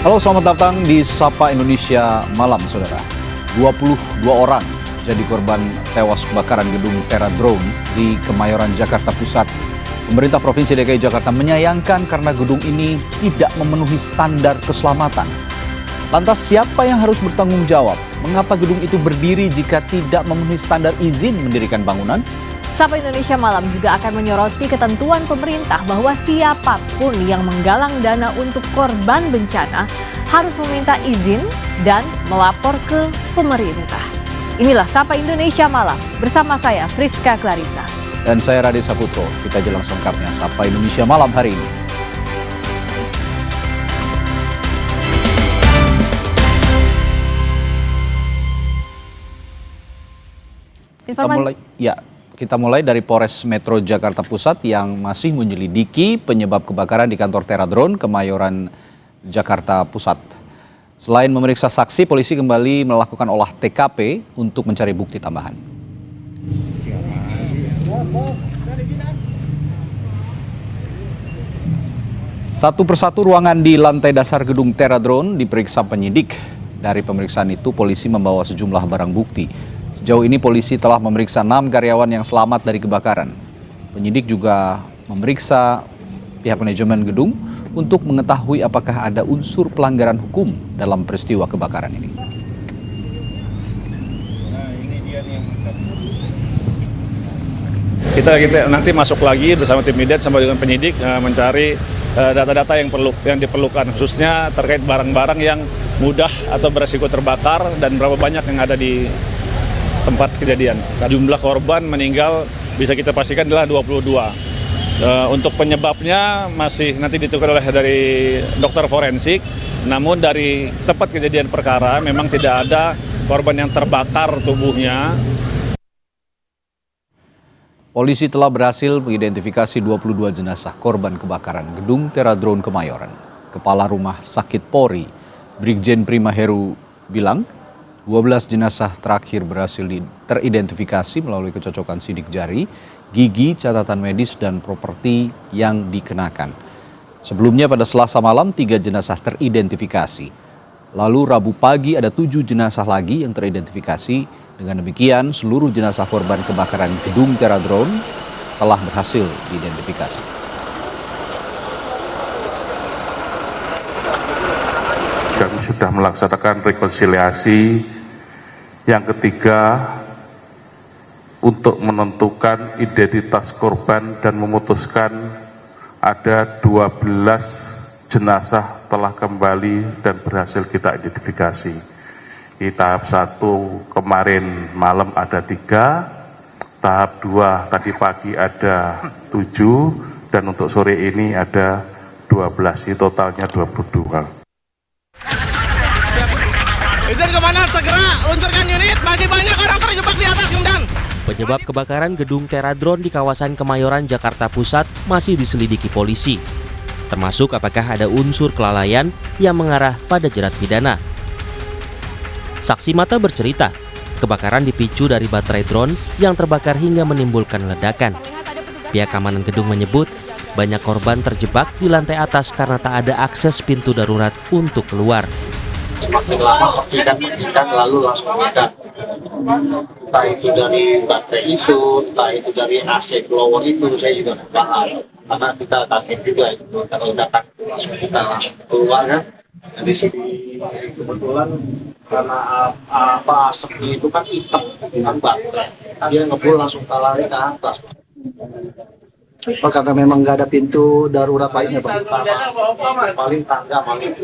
Halo, selamat datang di Sapa Indonesia Malam, saudara. 22 orang jadi korban tewas kebakaran gedung Teradrone di Kemayoran, Jakarta Pusat. Pemerintah Provinsi DKI Jakarta menyayangkan karena gedung ini tidak memenuhi standar keselamatan. Lantas siapa yang harus bertanggung jawab? Mengapa gedung itu berdiri jika tidak memenuhi standar izin mendirikan bangunan? Sapa Indonesia Malam juga akan menyoroti ketentuan pemerintah bahwa siapapun yang menggalang dana untuk korban bencana harus meminta izin dan melapor ke pemerintah. Inilah Sapa Indonesia Malam bersama saya Friska Clarissa. Dan saya Rade Saputro. Kita jelang selengkapnya Sapa Indonesia Malam hari ini. Kita mulai dari Polres Metro Jakarta Pusat yang masih menyelidiki penyebab kebakaran di kantor Teradrone Kemayoran, Jakarta Pusat. Selain memeriksa saksi, polisi kembali melakukan olah TKP untuk mencari bukti tambahan. Satu persatu ruangan di lantai dasar gedung Teradrone diperiksa penyidik. Dari pemeriksaan itu, polisi membawa sejumlah barang bukti. Sejauh ini polisi telah memeriksa 6 karyawan yang selamat dari kebakaran. Penyidik juga memeriksa pihak manajemen gedung untuk mengetahui apakah ada unsur pelanggaran hukum dalam peristiwa kebakaran ini. Kita nanti masuk lagi bersama tim Midet sama dengan penyidik mencari data-data yang diperlukan, khususnya terkait barang-barang yang mudah atau beresiko terbakar dan berapa banyak yang ada di tempat kejadian. Jumlah korban meninggal bisa kita pastikan adalah 22. Untuk penyebabnya masih nanti ditentukan oleh dari dokter forensik. Namun dari tempat kejadian perkara memang tidak ada korban yang terbakar tubuhnya. Polisi telah berhasil mengidentifikasi 22 jenazah korban kebakaran gedung Teradrone Kemayoran. Kepala Rumah Sakit Polri, Brigjen Prima Heru bilang, 12 jenazah terakhir berhasil teridentifikasi melalui kecocokan sidik jari, gigi, catatan medis, dan properti yang dikenakan. Sebelumnya pada Selasa malam 3 jenazah teridentifikasi. Lalu Rabu pagi ada 7 jenazah lagi yang teridentifikasi. Dengan demikian seluruh jenazah korban kebakaran gedung Teradrone telah berhasil diidentifikasi. Kami sudah melaksanakan rekonsiliasi yang ketiga untuk menentukan identitas korban dan memutuskan ada 12 jenazah telah kembali dan berhasil kita identifikasi. Di tahap 1 kemarin malam ada 3, tahap 2 tadi pagi ada 7, dan untuk sore ini ada 12, totalnya 22. Izin kemana? Segera luncurkan unit, masih banyak orang terjebak di atas gudang. Penyebab kebakaran gedung Teradrone di kawasan Kemayoran, Jakarta Pusat masih diselidiki polisi. Termasuk apakah ada unsur kelalaian yang mengarah pada jerat pidana. Saksi mata bercerita, kebakaran dipicu dari baterai drone yang terbakar hingga menimbulkan ledakan. Pihak keamanan gedung menyebut banyak korban terjebak di lantai atas karena tak ada akses pintu darurat untuk keluar. Semakin lama percikan lalu langsung meledak. Entah itu dari baterai itu, entah itu dari AC blower itu, saya juga tidak paham. Karena kita kaget juga itu, kalau ledakan langsung kita keluar kan. Dan di sini kebetulan karena asapnya itu kan hitam dengan baterai, dia ngebul langsung lari ke atas. Oh, karena memang nggak ada pintu darurat lainnya, Pak? Paling tangga paling.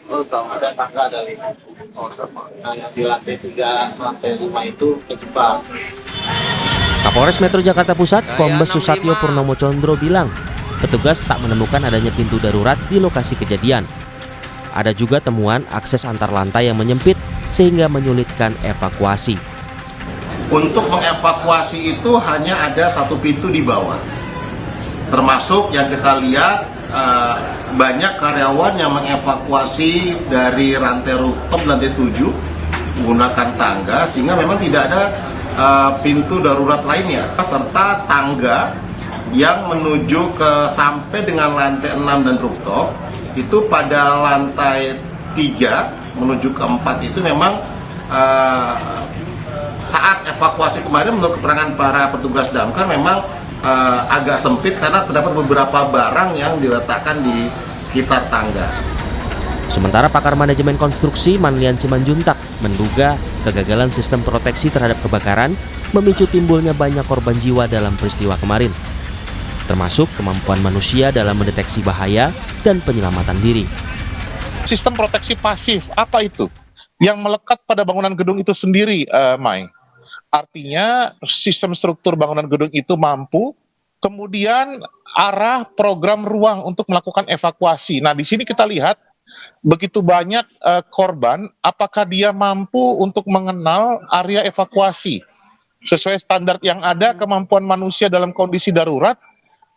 Oh, tahu. Ada tangga, ada 5. Oh, sama. Nah, yang di lantai 3, lantai 5 itu kejebak. Kapolres Metro Jakarta Pusat, Kombes Susatyo Purnomo Condro bilang, petugas tak menemukan adanya pintu darurat di lokasi kejadian. Ada juga temuan akses antar lantai yang menyempit sehingga menyulitkan evakuasi. Untuk mengevakuasi itu hanya ada satu pintu di bawah. Termasuk yang kita lihat banyak karyawan yang mengevakuasi dari rantai rooftop lantai 7 menggunakan tangga, sehingga memang tidak ada pintu darurat lainnya, serta tangga yang menuju ke sampai dengan lantai 6 dan rooftop itu pada lantai 3 menuju ke 4 itu memang saat evakuasi kemarin menurut keterangan para petugas damkar memang agak sempit karena terdapat beberapa barang yang diletakkan di sekitar tangga. Sementara pakar manajemen konstruksi Manlian Simanjuntak menduga kegagalan sistem proteksi terhadap kebakaran memicu timbulnya banyak korban jiwa dalam peristiwa kemarin, termasuk kemampuan manusia dalam mendeteksi bahaya dan penyelamatan diri. Sistem proteksi pasif, apa itu? Yang melekat pada bangunan gedung itu sendiri, Mai. Artinya sistem struktur bangunan gedung itu mampu, kemudian arah program ruang untuk melakukan evakuasi. Nah, di sini kita lihat begitu banyak korban, apakah dia mampu untuk mengenal area evakuasi. Sesuai standar yang ada, kemampuan manusia dalam kondisi darurat,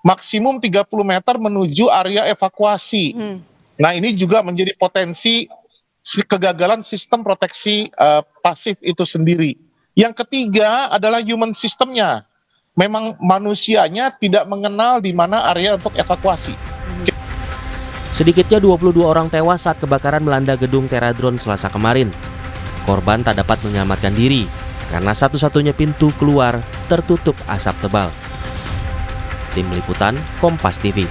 maksimum 30 meter menuju area evakuasi. Nah, ini juga menjadi potensi kegagalan sistem proteksi pasif itu sendiri. Yang ketiga adalah human systemnya. Memang manusianya tidak mengenal di mana area untuk evakuasi. Sedikitnya 22 orang tewas saat kebakaran melanda gedung Teradron Selasa kemarin. Korban tak dapat menyelamatkan diri karena satu-satunya pintu keluar tertutup asap tebal. Tim Liputan Kompas TV.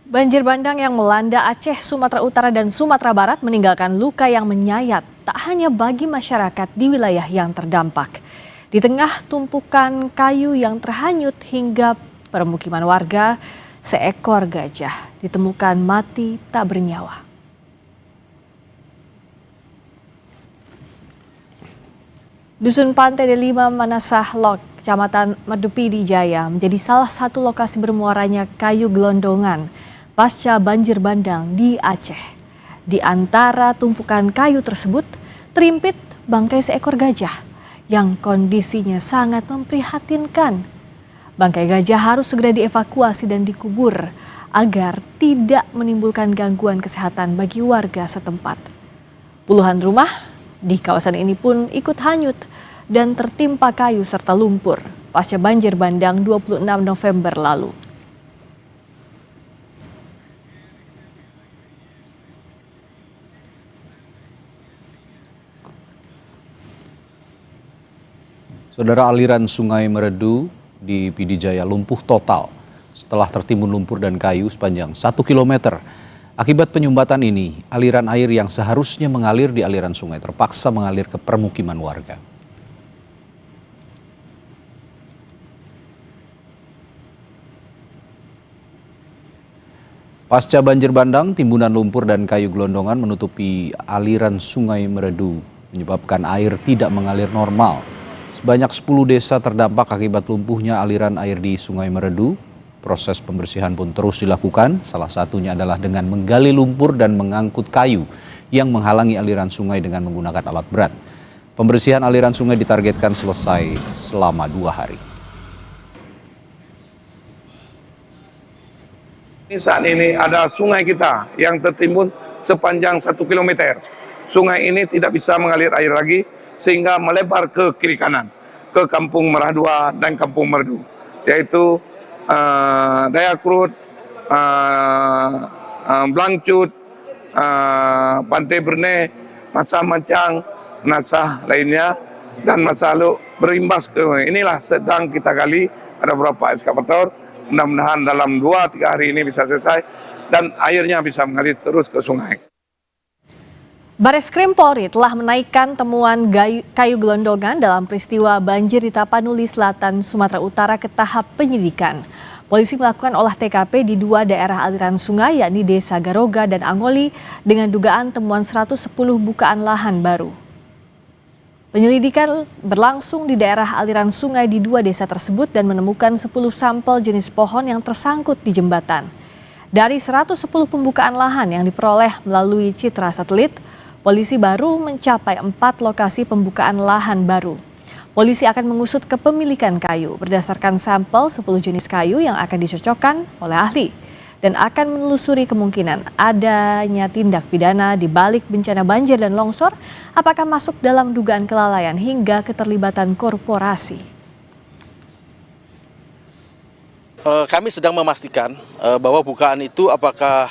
Banjir bandang yang melanda Aceh, Sumatera Utara, dan Sumatera Barat meninggalkan luka yang menyayat tak hanya bagi masyarakat di wilayah yang terdampak. Di tengah tumpukan kayu yang terhanyut hingga permukiman warga, seekor gajah ditemukan mati tak bernyawa. Dusun Pantai Delima Manasah Lok, Kecamatan Medupidi Jaya menjadi salah satu lokasi bermuaranya kayu gelondongan pasca banjir bandang di Aceh. Di antara tumpukan kayu tersebut terimpit bangkai seekor gajah yang kondisinya sangat memprihatinkan. Bangkai gajah harus segera dievakuasi dan dikubur agar tidak menimbulkan gangguan kesehatan bagi warga setempat. Puluhan rumah di kawasan ini pun ikut hanyut dan tertimpa kayu serta lumpur pasca banjir bandang 26 November lalu. Saudara, aliran Sungai Meredu di Pidijaya lumpuh total setelah tertimbun lumpur dan kayu sepanjang 1 km. Akibat penyumbatan ini, aliran air yang seharusnya mengalir di aliran sungai terpaksa mengalir ke permukiman warga. Pasca banjir bandang, timbunan lumpur dan kayu gelondongan menutupi aliran Sungai Meredu, menyebabkan air tidak mengalir normal. Sebanyak 10 desa terdampak akibat lumpuhnya aliran air di Sungai Meredu. Proses pembersihan pun terus dilakukan, salah satunya adalah dengan menggali lumpur dan mengangkut kayu yang menghalangi aliran sungai dengan menggunakan alat berat. Pembersihan aliran sungai ditargetkan selesai selama 2 hari. Saat ini ada sungai kita yang tertimbun sepanjang 1 km. Sungai ini tidak bisa mengalir air lagi sehingga melebar ke kiri kanan, ke Kampung Merah 2 dan Kampung Merdu, yaitu Dayakrut, Blangcut, Pantai Berne, Masah Mancang, Nasah lainnya, dan Masaluk berimbas ke inilah sedang kita gali. Ada beberapa ekskavator, mudah-mudahan dalam 2-3 hari ini bisa selesai dan airnya bisa mengalir terus ke sungai. Bareskrim Polri telah menaikkan temuan kayu gelondongan dalam peristiwa banjir di Tapanuli Selatan, Sumatera Utara ke tahap penyidikan. Polisi melakukan olah TKP di 2 daerah aliran sungai, yakni Desa Garoga dan Angoli, dengan dugaan temuan 110 bukaan lahan baru. Penyelidikan berlangsung di daerah aliran sungai di 2 desa tersebut dan menemukan 10 sampel jenis pohon yang tersangkut di jembatan. Dari 110 pembukaan lahan yang diperoleh melalui citra satelit, polisi baru mencapai 4 lokasi pembukaan lahan baru. Polisi akan mengusut kepemilikan kayu berdasarkan sampel 10 jenis kayu yang akan dicocokkan oleh ahli dan akan menelusuri kemungkinan adanya tindak pidana di balik bencana banjir dan longsor, apakah masuk dalam dugaan kelalaian hingga keterlibatan korporasi. Kami sedang memastikan bahwa bukaan itu apakah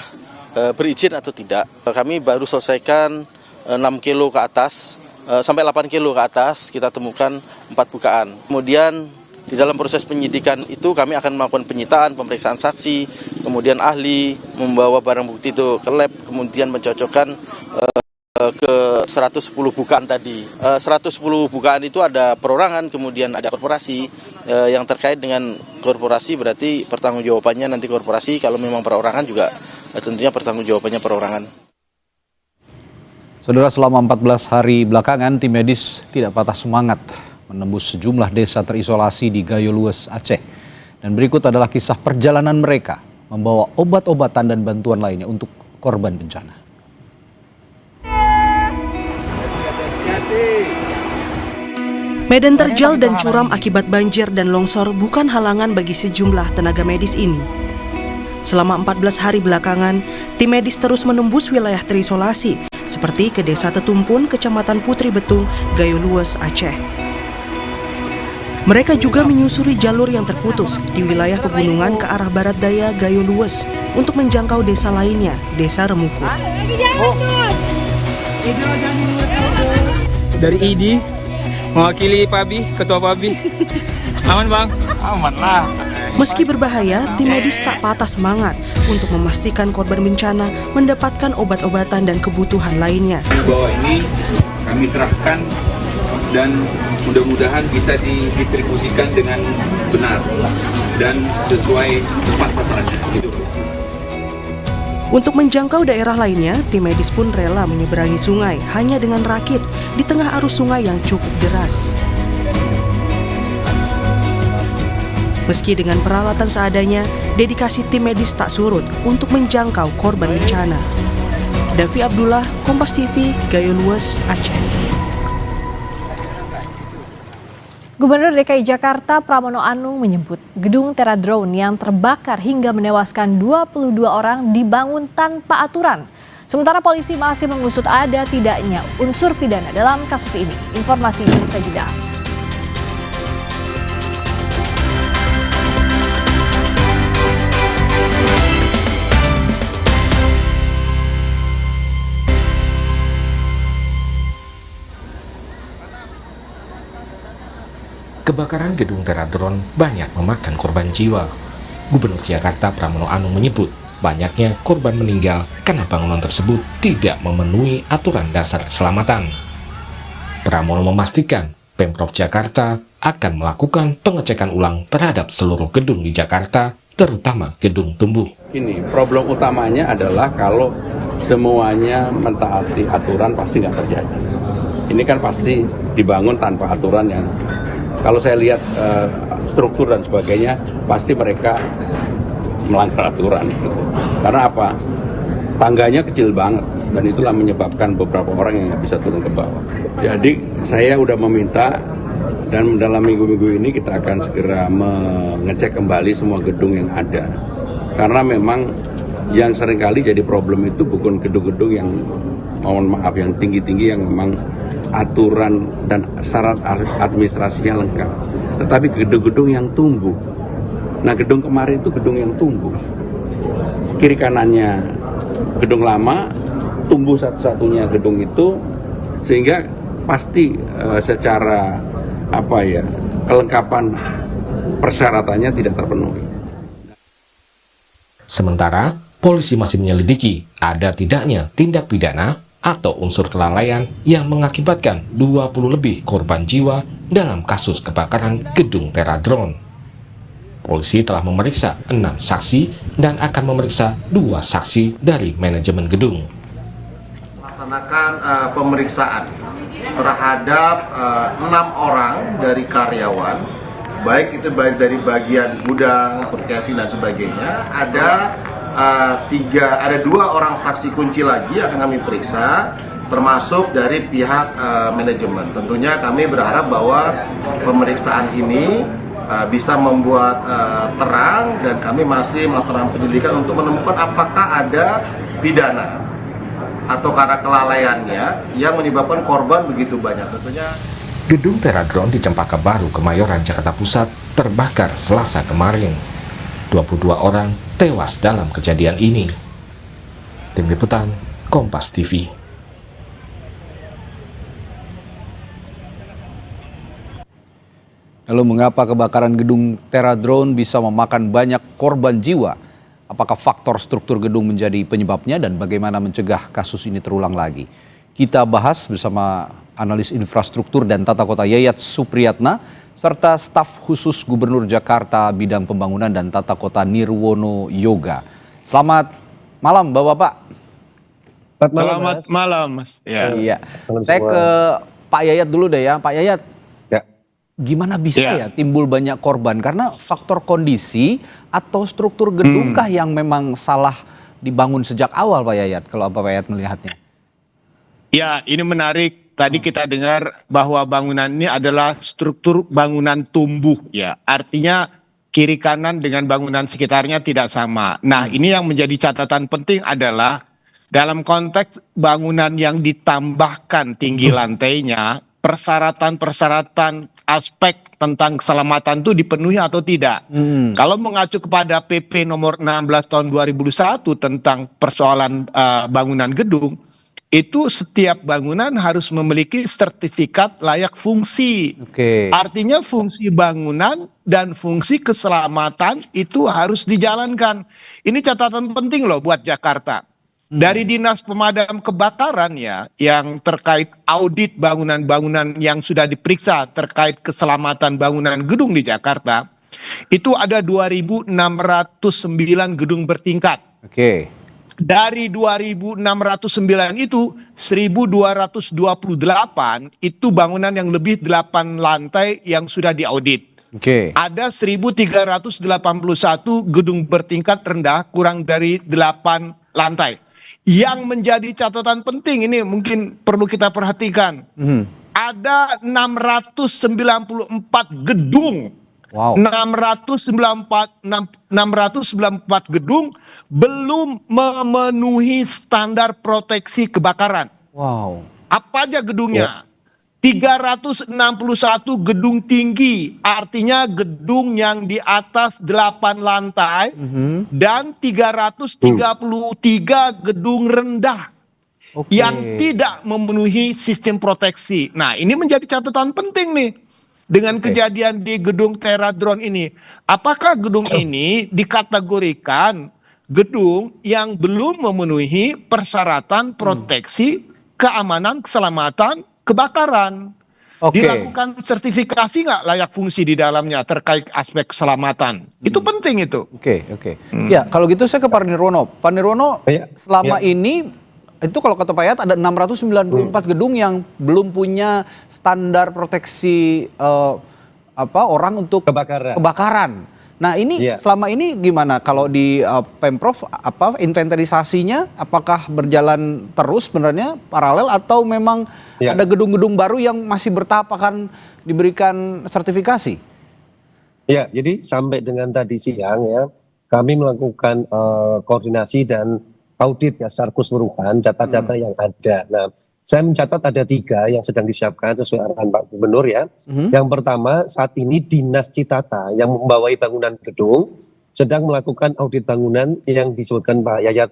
berizin atau tidak. Kami baru selesaikan 6 kilo ke atas, sampai 8 kilo ke atas kita temukan 4 bukaan. Kemudian di dalam proses penyidikan itu kami akan melakukan penyitaan, pemeriksaan saksi, kemudian ahli membawa barang bukti itu ke lab, kemudian mencocokkan ke 110 bukaan tadi. 110 bukaan itu ada perorangan, kemudian ada korporasi. Yang terkait dengan korporasi berarti pertanggungjawabannya nanti korporasi, kalau memang perorangan juga tentunya pertanggungjawabannya perorangan. Saudara, selama 14 hari belakangan, tim medis tidak patah semangat menembus sejumlah desa terisolasi di Gayo Lues, Aceh. Dan berikut adalah kisah perjalanan mereka membawa obat-obatan dan bantuan lainnya untuk korban bencana. Medan terjal dan curam akibat banjir dan longsor bukan halangan bagi sejumlah tenaga medis ini. Selama 14 hari belakangan, tim medis terus menembus wilayah terisolasi, seperti ke Desa Tetumpun, Kecamatan Putri Betung, Gayo Lues, Aceh. Mereka juga menyusuri jalur yang terputus di wilayah pegunungan ke arah barat daya Gayo Lues untuk menjangkau desa lainnya, Desa Remukur. Dari ID, mewakili PABI, Ketua PABI. Aman bang? Aman lah. Meski berbahaya, tim medis tak patah semangat untuk memastikan korban bencana mendapatkan obat-obatan dan kebutuhan lainnya. Bahwa ini kami serahkan dan mudah-mudahan bisa didistribusikan dengan benar dan sesuai tepat sasarannya. Gitu. Untuk menjangkau daerah lainnya, tim medis pun rela menyeberangi sungai hanya dengan rakit di tengah arus sungai yang cukup deras. Meski dengan peralatan seadanya, dedikasi tim medis tak surut untuk menjangkau korban bencana. Davi Abdullah, Kompas TV, Gayo Lues, Aceh. Gubernur DKI Jakarta Pramono Anung menyebut gedung Teradrone yang terbakar hingga menewaskan 22 orang dibangun tanpa aturan. Sementara polisi masih mengusut ada tidaknya unsur pidana dalam kasus ini. Informasi usai jeda. Kebakaran gedung Teradrone banyak memakan korban jiwa. Gubernur Jakarta Pramono Anung menyebut banyaknya korban meninggal karena bangunan tersebut tidak memenuhi aturan dasar keselamatan. Pramono memastikan Pemprov Jakarta akan melakukan pengecekan ulang terhadap seluruh gedung di Jakarta, terutama gedung tumbuh. Ini problem utamanya adalah kalau semuanya mentaati aturan pasti nggak terjadi. Ini kan pasti dibangun tanpa aturan yang kalau saya lihat struktur dan sebagainya, pasti mereka melanggar aturan. Gitu. Karena apa? Tangganya kecil banget, dan itulah menyebabkan beberapa orang yang nggak bisa turun ke bawah. Jadi saya udah meminta, dan dalam minggu-minggu ini kita akan segera mengecek kembali semua gedung yang ada. Karena memang yang seringkali jadi problem itu bukan gedung-gedung yang, mohon maaf, yang tinggi-tinggi yang memang aturan dan syarat administrasinya lengkap, tetapi gedung-gedung yang tumbuh. Nah, gedung kemarin itu gedung yang tumbuh, kiri kanannya gedung lama, tumbuh satu-satunya gedung itu, sehingga pasti secara kelengkapan persyaratannya tidak terpenuhi. Sementara polisi masih menyelidiki ada tidaknya tindak pidana atau unsur kelalaian yang mengakibatkan 20 lebih korban jiwa dalam kasus kebakaran gedung Teradrone. Polisi telah memeriksa 6 saksi dan akan memeriksa 2 saksi dari manajemen gedung. Melaksanakan pemeriksaan terhadap 6 orang dari karyawan, baik itu dari bagian gudang, aplikasi dan sebagainya. Ada 2 orang saksi kunci lagi yang akan kami periksa, termasuk dari pihak manajemen. Tentunya kami berharap bahwa pemeriksaan ini bisa membuat terang, dan kami masih melaksanakan penyelidikan untuk menemukan apakah ada pidana atau karena kelalaiannya yang menyebabkan korban begitu banyak. Tentunya Gedung Teradrone di Cempaka Baru, Kemayoran, Jakarta Pusat terbakar Selasa kemarin. 22 orang tewas dalam kejadian ini. Tim Liputan, Kompas TV. Lalu mengapa kebakaran gedung Teradrone bisa memakan banyak korban jiwa? Apakah faktor struktur gedung menjadi penyebabnya dan bagaimana mencegah kasus ini terulang lagi? Kita bahas bersama analis infrastruktur dan tata kota Yayat Supriyatna serta staf khusus Gubernur Jakarta bidang pembangunan dan tata kota Nirwono Yoga. Selamat malam Bapak-bapak. Selamat malam Mas. Ya. Iya. Saya ke Pak Yayat dulu deh ya. Pak Yayat, gimana bisa ya timbul banyak korban? Karena faktor kondisi atau struktur gedungkah yang memang salah dibangun sejak awal Pak Yayat, kalau Pak Yayat melihatnya? Ya, ini menarik. Tadi kita dengar bahwa bangunan ini adalah struktur bangunan tumbuh ya. Artinya kiri kanan dengan bangunan sekitarnya tidak sama. Nah, ini yang menjadi catatan penting adalah dalam konteks bangunan yang ditambahkan tinggi lantainya, persyaratan-persyaratan aspek tentang keselamatan itu dipenuhi atau tidak. Kalau mengacu kepada PP nomor 16 tahun 2001 tentang persoalan bangunan gedung, itu setiap bangunan harus memiliki sertifikat layak fungsi. Artinya fungsi bangunan dan fungsi keselamatan itu harus dijalankan. Ini catatan penting loh buat Jakarta. Dari Dinas Pemadam Kebakaran ya, yang terkait audit bangunan-bangunan yang sudah diperiksa terkait keselamatan bangunan gedung di Jakarta, itu ada 2.609 gedung bertingkat. Dari 2.609 itu 1.228 itu bangunan yang lebih 8 lantai yang sudah diaudit. Ada 1.381 gedung bertingkat rendah kurang dari 8 lantai. Yang menjadi catatan penting ini mungkin perlu kita perhatikan. Ada 694 gedung. 694 gedung belum memenuhi standar proteksi kebakaran. Apa aja gedungnya? 361 gedung tinggi, artinya gedung yang di atas 8 lantai, dan 333 gedung rendah yang tidak memenuhi sistem proteksi. Nah, ini menjadi catatan penting nih dengan kejadian di gedung Teradrone ini. Apakah gedung ini dikategorikan gedung yang belum memenuhi persyaratan proteksi keamanan keselamatan kebakaran? Dilakukan sertifikasi nggak layak fungsi di dalamnya terkait aspek keselamatan? Itu penting itu. Ya, kalau gitu saya ke Pak Nirwono. Pak Nirwono, selama ini itu kalau kata Pak Yayat ada 694 gedung yang belum punya standar proteksi orang untuk kebakaran. Nah, ini selama ini gimana kalau di Pemprov inventarisasinya apakah berjalan terus sebenarnya paralel atau memang ada gedung-gedung baru yang masih bertahap akan diberikan sertifikasi? Ya, jadi sampai dengan tadi siang ya kami melakukan koordinasi dan audit ya secara keseluruhan data-data yang ada. Nah, saya mencatat ada 3 yang sedang disiapkan sesuai arahan Pak Gubernur ya. Yang pertama, saat ini Dinas Citata yang membawai bangunan gedung sedang melakukan audit bangunan yang disebutkan Pak Yayat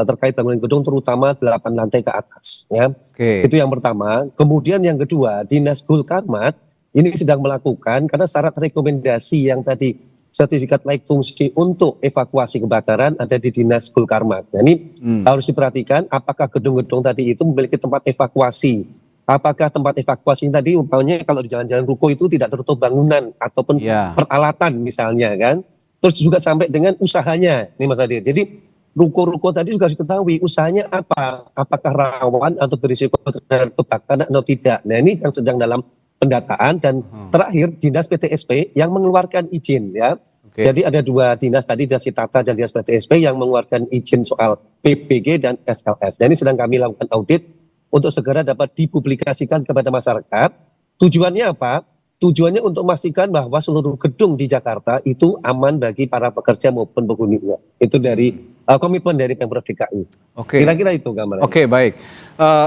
terkait bangunan gedung terutama 8 lantai ke atas ya. Itu yang pertama. Kemudian yang kedua, Dinas Gulkarmat ini sedang melakukan karena syarat rekomendasi yang tadi sertifikat layak fungsi untuk evakuasi kebakaran ada di Dinas Gulkarmat. Nah, ini harus diperhatikan apakah gedung-gedung tadi itu memiliki tempat evakuasi. Apakah tempat evakuasi tadi umpamanya kalau di jalan-jalan ruko itu tidak tertutup bangunan ataupun peralatan misalnya kan. Terus juga sampai dengan usahanya ini Mas Adi. Jadi ruko-ruko tadi juga harus diketahui usahanya apa. Apakah rawan atau berisiko terhadap kebakaran atau tidak. Nah, ini yang sedang dalam pendataan dan terakhir Dinas PTSP yang mengeluarkan izin ya. Jadi ada 2 dinas tadi, Dinas Citata dan Dinas PTSP yang mengeluarkan izin soal PBG dan SLF. Dan ini sedang kami lakukan audit untuk segera dapat dipublikasikan kepada masyarakat. Tujuannya apa? Tujuannya untuk memastikan bahwa seluruh gedung di Jakarta itu aman bagi para pekerja maupun penghuninya. Itu dari komitmen dari Pemprov DKI. Kira-kira itu gambarannya. Baik.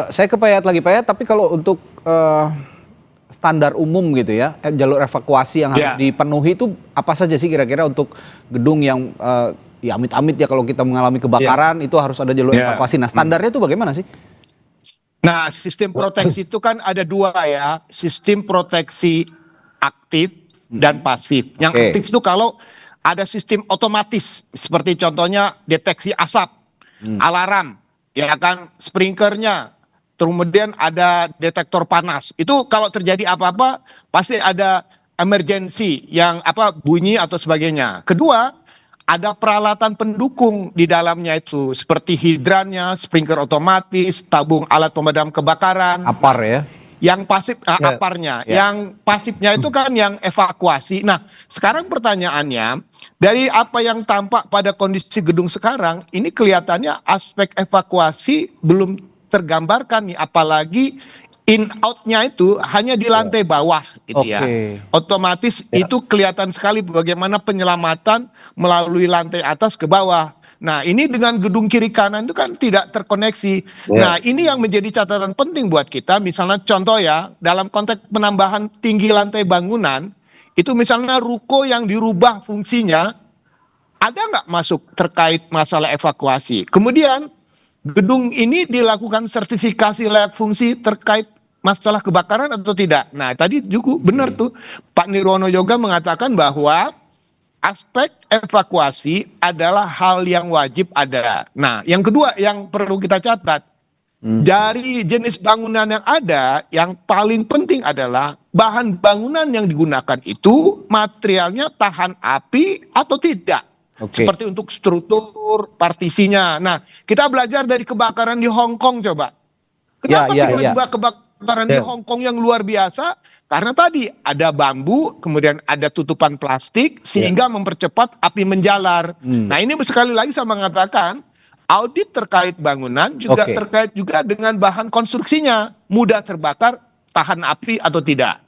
Saya ke Pak Yayat lagi Pak Yayat, tapi kalau untuk standar umum gitu ya, jalur evakuasi yang harus dipenuhi itu apa saja sih kira-kira untuk gedung yang ya amit-amit ya kalau kita mengalami kebakaran itu harus ada jalur evakuasi. Nah standarnya itu bagaimana sih? Nah, sistem proteksi itu kan ada dua ya, sistem proteksi aktif dan pasif. Yang aktif itu kalau ada sistem otomatis, seperti contohnya deteksi asap, alarm, ya kan, sprinklernya, kemudian ada detektor panas. Itu kalau terjadi apa-apa pasti ada emergency yang bunyi atau sebagainya. Kedua, ada peralatan pendukung di dalamnya itu seperti hidrannya, sprinkler otomatis, tabung alat pemadam kebakaran. Apar ya. Yang pasif aparnya, yang pasifnya itu kan yang evakuasi. Nah, sekarang pertanyaannya, dari apa yang tampak pada kondisi gedung sekarang, ini kelihatannya aspek evakuasi belum tergambarkan nih, apalagi in out-nya itu hanya di lantai bawah gitu ya. Otomatis itu kelihatan sekali bagaimana penyelamatan melalui lantai atas ke bawah. Nah, ini dengan gedung kiri kanan itu kan tidak terkoneksi. Nah, ini yang menjadi catatan penting buat kita. Misalnya contoh ya, dalam konteks penambahan tinggi lantai bangunan, itu misalnya ruko yang dirubah fungsinya, ada nggak masuk terkait masalah evakuasi? Kemudian, gedung ini dilakukan sertifikasi layak fungsi terkait masalah kebakaran atau tidak? Nah, tadi juga benar tuh, Pak Nirwono juga mengatakan bahwa aspek evakuasi adalah hal yang wajib ada. Nah, yang kedua yang perlu kita catat, dari jenis bangunan yang ada, yang paling penting adalah bahan bangunan yang digunakan itu materialnya tahan api atau tidak. Seperti untuk struktur partisinya. Nah, kita belajar dari kebakaran di Hong Kong coba. Kenapa tiba-tiba kebakaran di Hong Kong yang luar biasa? Karena tadi ada bambu, kemudian ada tutupan plastik, sehingga mempercepat api menjalar. Nah, ini sekali lagi saya mengatakan, audit terkait bangunan juga terkait juga dengan bahan konstruksinya. Mudah terbakar, tahan api atau tidak.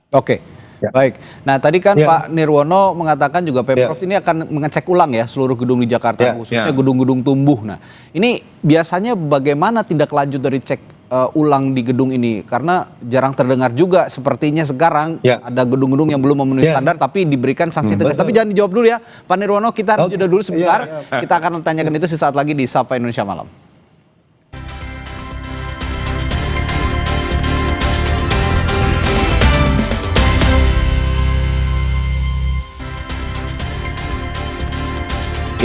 Baik. Nah, tadi kan Pak Nirwono mengatakan juga Pemprov ini akan mengecek ulang ya seluruh gedung di Jakarta, khususnya gedung-gedung tumbuh. Nah, ini biasanya bagaimana tindak lanjut dari cek ulang di gedung ini? Karena jarang terdengar juga sepertinya sekarang ada gedung-gedung yang belum memenuhi standar tapi diberikan sanksi tegas. Tapi jangan dijawab dulu ya, Pak Nirwono, kita harus jeda dulu sebentar. Kita akan tanyakan itu sesaat lagi di Sapa Indonesia Malam.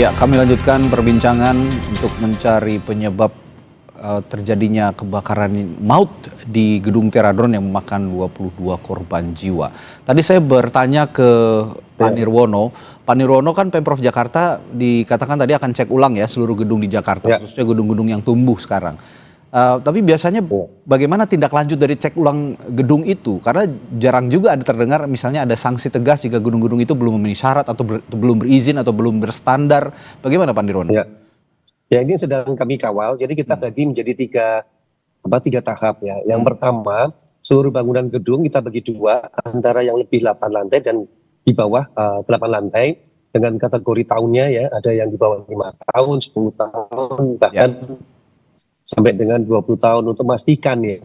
Ya, kami lanjutkan perbincangan untuk mencari penyebab terjadinya kebakaran maut di Gedung Teradron yang memakan 22 korban jiwa. Tadi saya bertanya ke Pak Nirwono. Pak Nirwono kan Pemprov Jakarta dikatakan tadi akan cek ulang ya seluruh gedung di Jakarta, khususnya gedung-gedung yang tumbuh sekarang. Tapi biasanya bagaimana tindak lanjut dari cek ulang gedung itu? Karena jarang juga ada terdengar misalnya ada sanksi tegas jika gedung-gedung itu belum memenuhi syarat atau belum berizin atau belum berstandar. Bagaimana Pak Nirwono? Ya, ini sedang kami kawal. Jadi kita bagi menjadi tiga tahap ya. Yang pertama, seluruh bangunan gedung kita bagi dua, antara yang lebih 8 lantai dan di bawah 8 lantai dengan kategori tahunnya ya. Ada yang di bawah 5 tahun, 10 tahun, bahkan sampai dengan 20 tahun untuk memastikan ya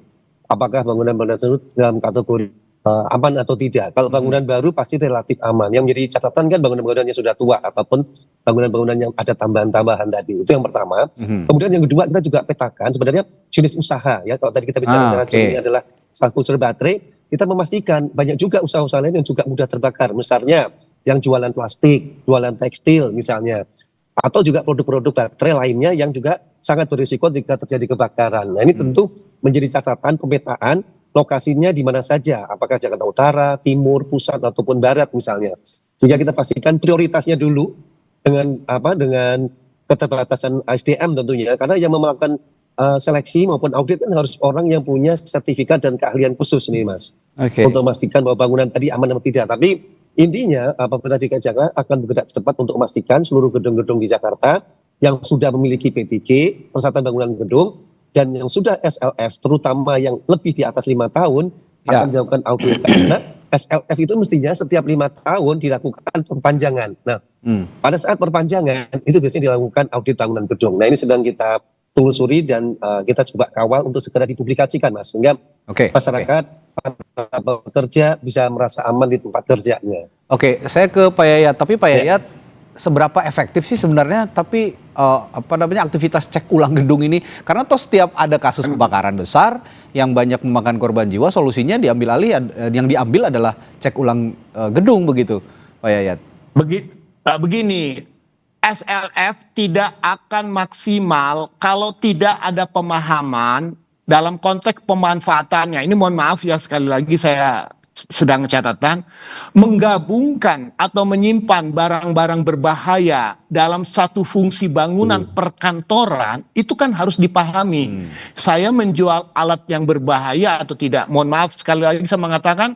apakah bangunan-bangunan tersebut dalam kategori aman atau tidak. Kalau bangunan baru pasti relatif aman. Yang menjadi catatan kan bangunan-bangunan yang sudah tua ataupun bangunan-bangunan yang ada tambahan-tambahan tadi. Itu yang pertama. Kemudian yang kedua kita juga petakan sebenarnya jenis usaha ya. Kalau tadi kita bicara ini adalah satu unsur baterai, kita memastikan banyak juga usaha-usaha lain yang juga mudah terbakar. Misalnya yang jualan plastik, jualan tekstil misalnya. Atau juga produk-produk baterai lainnya yang juga sangat berisiko jika terjadi kebakaran. Nah, ini tentu menjadi catatan pemetaan lokasinya di mana saja, apakah Jakarta Utara, Timur, Pusat ataupun Barat misalnya. Sehingga kita pastikan prioritasnya dulu dengan keterbatasan SDM tentunya, karena yang melakukan seleksi maupun audit kan harus orang yang punya sertifikat dan keahlian khusus nih Mas. Untuk memastikan bahwa bangunan tadi aman atau tidak. Tapi intinya pemerintah DKI Jakarta akan bergerak cepat untuk memastikan seluruh gedung-gedung di Jakarta yang sudah memiliki P3G, persyaratan bangunan gedung, dan yang sudah SLF, terutama yang lebih di atas 5 tahun, akan dilakukan audit. Karena SLF itu mestinya setiap 5 tahun dilakukan perpanjangan. Nah, pada saat perpanjangan, itu biasanya dilakukan audit bangunan gedung. Nah, ini sedang kita telusuri dan kita coba kawal untuk segera dipublikasikan, Mas. Sehingga masyarakat para pekerja bisa merasa aman di tempat kerjanya. Oke, saya ke Pak Yayat, tapi Pak Yayat seberapa efektif sih sebenarnya tapi aktivitas cek ulang gedung ini, karena toh setiap ada kasus kebakaran besar yang banyak memakan korban jiwa, solusinya yang diambil adalah cek ulang gedung begitu, Pak Yayat. Begini, SLF tidak akan maksimal kalau tidak ada pemahaman dalam konteks pemanfaatannya. Ini mohon maaf ya, sekali lagi saya sedang catatan, menggabungkan atau menyimpan barang-barang berbahaya dalam satu fungsi bangunan perkantoran itu kan harus dipahami. Saya menjual alat yang berbahaya atau tidak, mohon maaf sekali lagi saya mengatakan,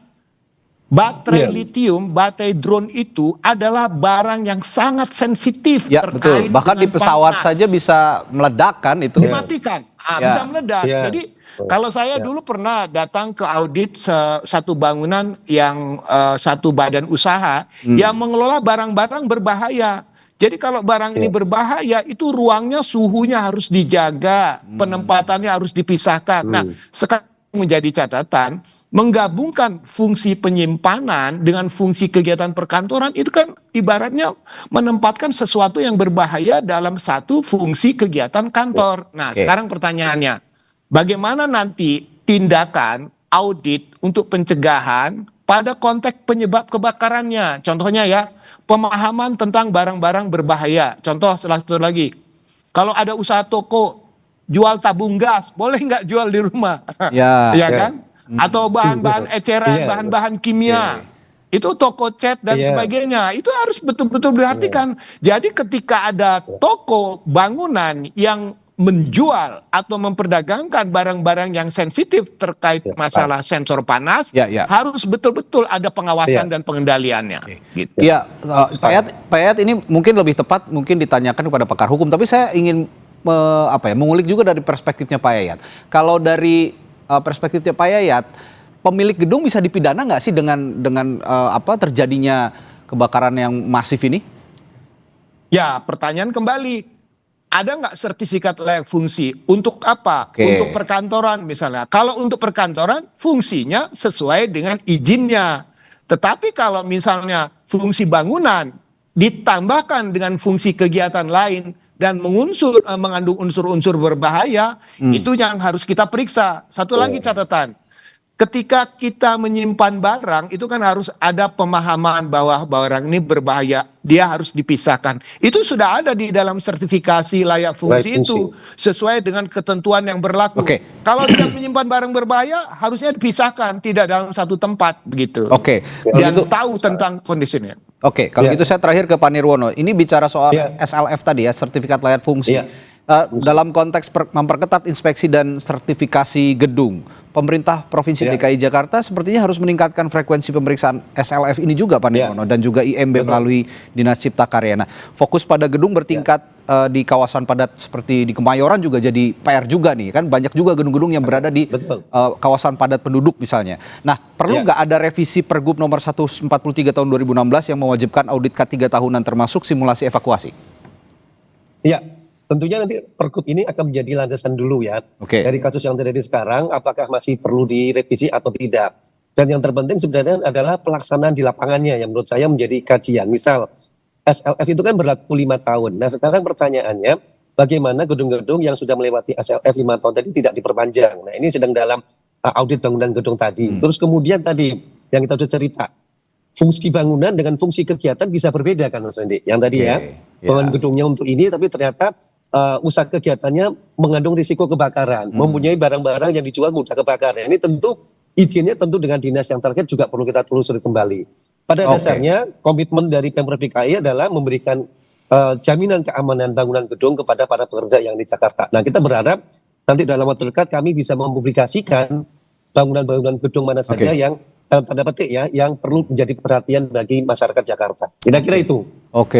baterai lithium, baterai drone itu adalah barang yang sangat sensitif terkait betul. Bahkan di pesawat saja bisa meledak kan itu. Dimatikan, bisa meledak. Jadi kalau saya dulu pernah datang ke audit satu bangunan yang satu badan usaha yang mengelola barang-barang berbahaya. Jadi kalau barang ini berbahaya itu ruangnya suhunya harus dijaga, penempatannya harus dipisahkan. Nah, sekarang menjadi catatan, menggabungkan fungsi penyimpanan dengan fungsi kegiatan perkantoran itu kan ibaratnya menempatkan sesuatu yang berbahaya dalam satu fungsi kegiatan kantor. Nah, sekarang pertanyaannya, bagaimana nanti tindakan audit untuk pencegahan pada konteks penyebab kebakarannya? Contohnya ya, pemahaman tentang barang-barang berbahaya. Contoh satu lagi, kalau ada usaha toko jual tabung gas, boleh nggak jual di rumah? Ya kan? Atau bahan-bahan eceran, bahan-bahan kimia. Itu toko cat dan sebagainya. Itu harus betul-betul diperhatikan. Jadi ketika ada toko bangunan yang menjual atau memperdagangkan barang-barang yang sensitif terkait masalah sensor panas, harus betul-betul ada pengawasan dan pengendaliannya. Gitu. Ya, Pak Yayat ini mungkin lebih tepat mungkin ditanyakan kepada pakar hukum, tapi saya ingin mengulik juga dari perspektifnya Pak Yayat. Kalau dari perspektifnya Pak Yayat, pemilik gedung bisa dipidana nggak sih dengan terjadinya kebakaran yang masif ini? Ya, pertanyaan kembali. Ada nggak sertifikat layak fungsi? Untuk apa? Untuk perkantoran misalnya. Kalau untuk perkantoran, fungsinya sesuai dengan izinnya. Tetapi kalau misalnya fungsi bangunan ditambahkan dengan fungsi kegiatan lain dan mengandung unsur-unsur berbahaya, itu yang harus kita periksa. Satu lagi catatan. Ketika kita menyimpan barang, itu kan harus ada pemahaman bahwa barang ini berbahaya, dia harus dipisahkan. Itu sudah ada di dalam sertifikasi layak fungsi itu, sesuai dengan ketentuan yang berlaku. Kalau dia menyimpan barang berbahaya, harusnya dipisahkan, tidak dalam satu tempat, begitu. Dan tahu tentang kondisinya. Kalau gitu saya terakhir ke Pak Nirwono. Ini bicara soal SLF tadi ya, sertifikat layak fungsi. Dalam konteks memperketat inspeksi dan sertifikasi gedung, pemerintah Provinsi DKI Jakarta sepertinya harus meningkatkan frekuensi pemeriksaan SLF ini juga Pak Nirwono, dan juga IMB melalui Dinas Cipta Karya. Nah, fokus pada gedung bertingkat di kawasan padat seperti di Kemayoran juga jadi PR juga nih, kan banyak juga gedung-gedung yang berada di kawasan padat penduduk misalnya. Nah, perlu nggak ada revisi Pergub nomor 143 tahun 2016 yang mewajibkan audit K3 tahunan termasuk simulasi evakuasi? Ya, tentunya nanti Pergub ini akan menjadi landasan dulu ya. Dari kasus yang terjadi sekarang, apakah masih perlu direvisi atau tidak. Dan yang terpenting sebenarnya adalah pelaksanaan di lapangannya yang menurut saya menjadi kajian. Misal, SLF itu kan berlaku 5 tahun. Nah sekarang pertanyaannya, bagaimana gedung-gedung yang sudah melewati SLF 5 tahun tadi tidak diperpanjang. Nah ini sedang dalam audit bangunan gedung tadi. Terus kemudian tadi, yang kita sudah cerita, fungsi bangunan dengan fungsi kegiatan bisa berbeda kan Mas Andi. Yang tadi bangunan gedungnya untuk ini, tapi ternyata usaha kegiatannya mengandung risiko kebakaran, mempunyai barang-barang yang dijual mudah kebakaran. Ini tentu izinnya tentu dengan dinas yang terkait juga perlu kita telusuri kembali. Pada dasarnya komitmen dari Pemprov DKI adalah memberikan jaminan keamanan bangunan gedung kepada para pekerja yang di Jakarta. Nah kita berharap nanti dalam waktu dekat kami bisa mempublikasikan bangunan-bangunan gedung mana saja yang tanda petik ya, yang perlu menjadi perhatian bagi masyarakat Jakarta. Kira-kira itu.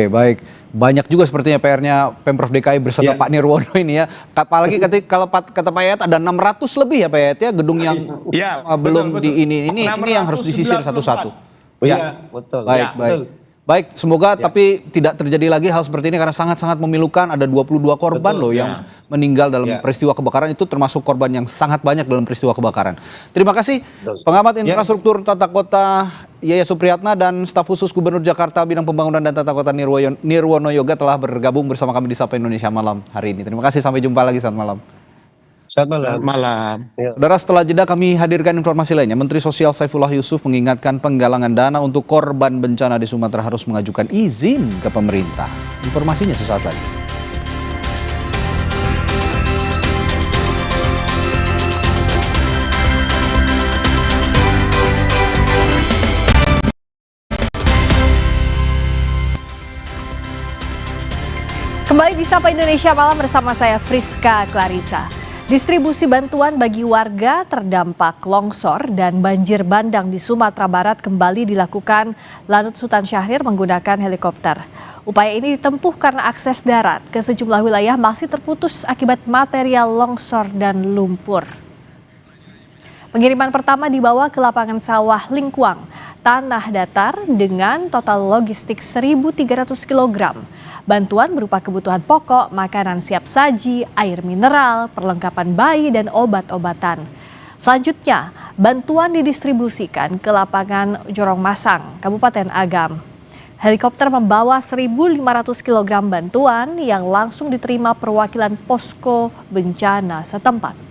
Baik. Banyak juga sepertinya PR-nya Pemprov DKI beserta Pak Nirwono ini ya. Apalagi kalau kata Pak Yayat ada 600 lebih ya Pak Yayat ya gedung yang belum betul. Ini yang harus disisir satu-satu. Betul. Baik, semoga tapi tidak terjadi lagi hal seperti ini karena sangat-sangat memilukan. Ada 22 korban loh yang meninggal dalam peristiwa kebakaran itu termasuk korban yang sangat banyak dalam peristiwa kebakaran. Terima kasih pengamat infrastruktur tata kota Yaya Supriyatna dan staf khusus Gubernur Jakarta bidang pembangunan dan tata kota Nirwono Yoga telah bergabung bersama kami di Sapa Indonesia Malam hari ini. Terima kasih, sampai jumpa lagi saat malam. Selamat malam. Saudara, setelah jeda kami hadirkan informasi lainnya. Menteri Sosial Saifullah Yusuf mengingatkan penggalangan dana untuk korban bencana di Sumatera harus mengajukan izin ke pemerintah. Informasinya sesaat lagi. Kembali di Sapa Indonesia Malam bersama saya Friska Clarissa. Distribusi bantuan bagi warga terdampak longsor dan banjir bandang di Sumatera Barat kembali dilakukan Lanut Sultan Syahrir menggunakan helikopter. Upaya ini ditempuh karena akses darat ke sejumlah wilayah masih terputus akibat material longsor dan lumpur. Pengiriman pertama dibawa ke lapangan sawah Lingkuang, tanah datar dengan total logistik 1.300 kg. Bantuan berupa kebutuhan pokok, makanan siap saji, air mineral, perlengkapan bayi, dan obat-obatan. Selanjutnya, bantuan didistribusikan ke lapangan Jorong Masang, Kabupaten Agam. Helikopter membawa 1.500 kg bantuan yang langsung diterima perwakilan posko bencana setempat.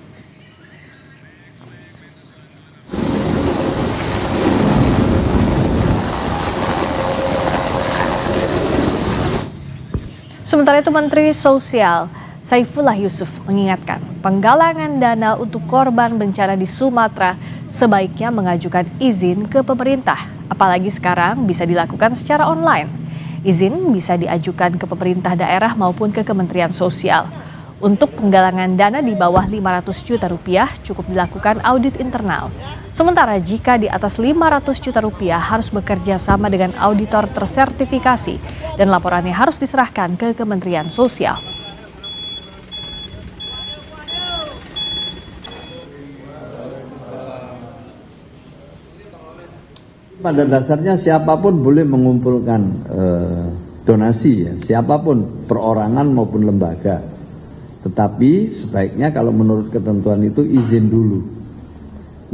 Sementara itu Menteri Sosial Saifullah Yusuf mengingatkan penggalangan dana untuk korban bencana di Sumatera sebaiknya mengajukan izin ke pemerintah. Apalagi sekarang bisa dilakukan secara online. Izin bisa diajukan ke pemerintah daerah maupun ke Kementerian Sosial. Untuk penggalangan dana di bawah 500 juta rupiah cukup dilakukan audit internal. Sementara jika di atas 500 juta rupiah harus bekerja sama dengan auditor tersertifikasi dan laporannya harus diserahkan ke Kementerian Sosial. Pada dasarnya siapapun boleh mengumpulkan donasi, ya, siapapun, perorangan maupun lembaga. Tetapi sebaiknya kalau menurut ketentuan itu izin dulu,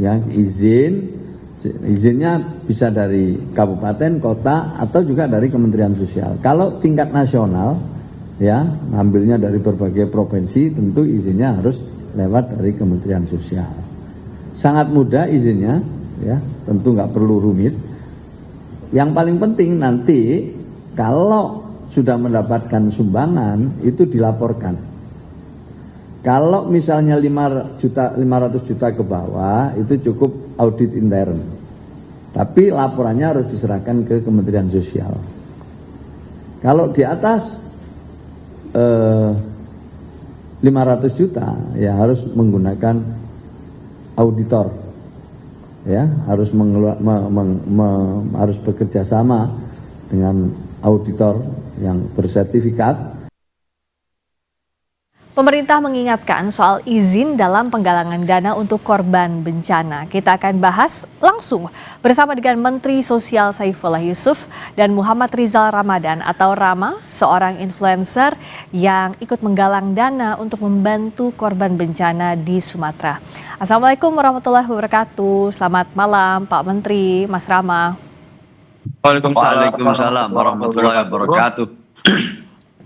ya, izinnya bisa dari kabupaten, kota, atau juga dari Kementerian Sosial. Kalau tingkat nasional, ya, ngambilnya dari berbagai provinsi, tentu izinnya harus lewat dari Kementerian Sosial. Sangat mudah izinnya, ya, tentu nggak perlu rumit. Yang paling penting nanti kalau sudah mendapatkan sumbangan itu dilaporkan. Kalau misalnya 500 juta ke bawah itu cukup audit intern. Tapi laporannya harus diserahkan ke Kementerian Sosial. Kalau di atas 500 juta ya harus menggunakan auditor. Ya, harus harus bekerja sama dengan auditor yang bersertifikat. Pemerintah mengingatkan soal izin dalam penggalangan dana untuk korban bencana. Kita akan bahas langsung bersama dengan Menteri Sosial Saifullah Yusuf dan Muhammad Rizal Ramadan atau Rama, seorang influencer yang ikut menggalang dana untuk membantu korban bencana di Sumatera. Assalamualaikum warahmatullahi wabarakatuh. Selamat malam Pak Menteri, Mas Rama. Waalaikumsalam warahmatullahi wabarakatuh.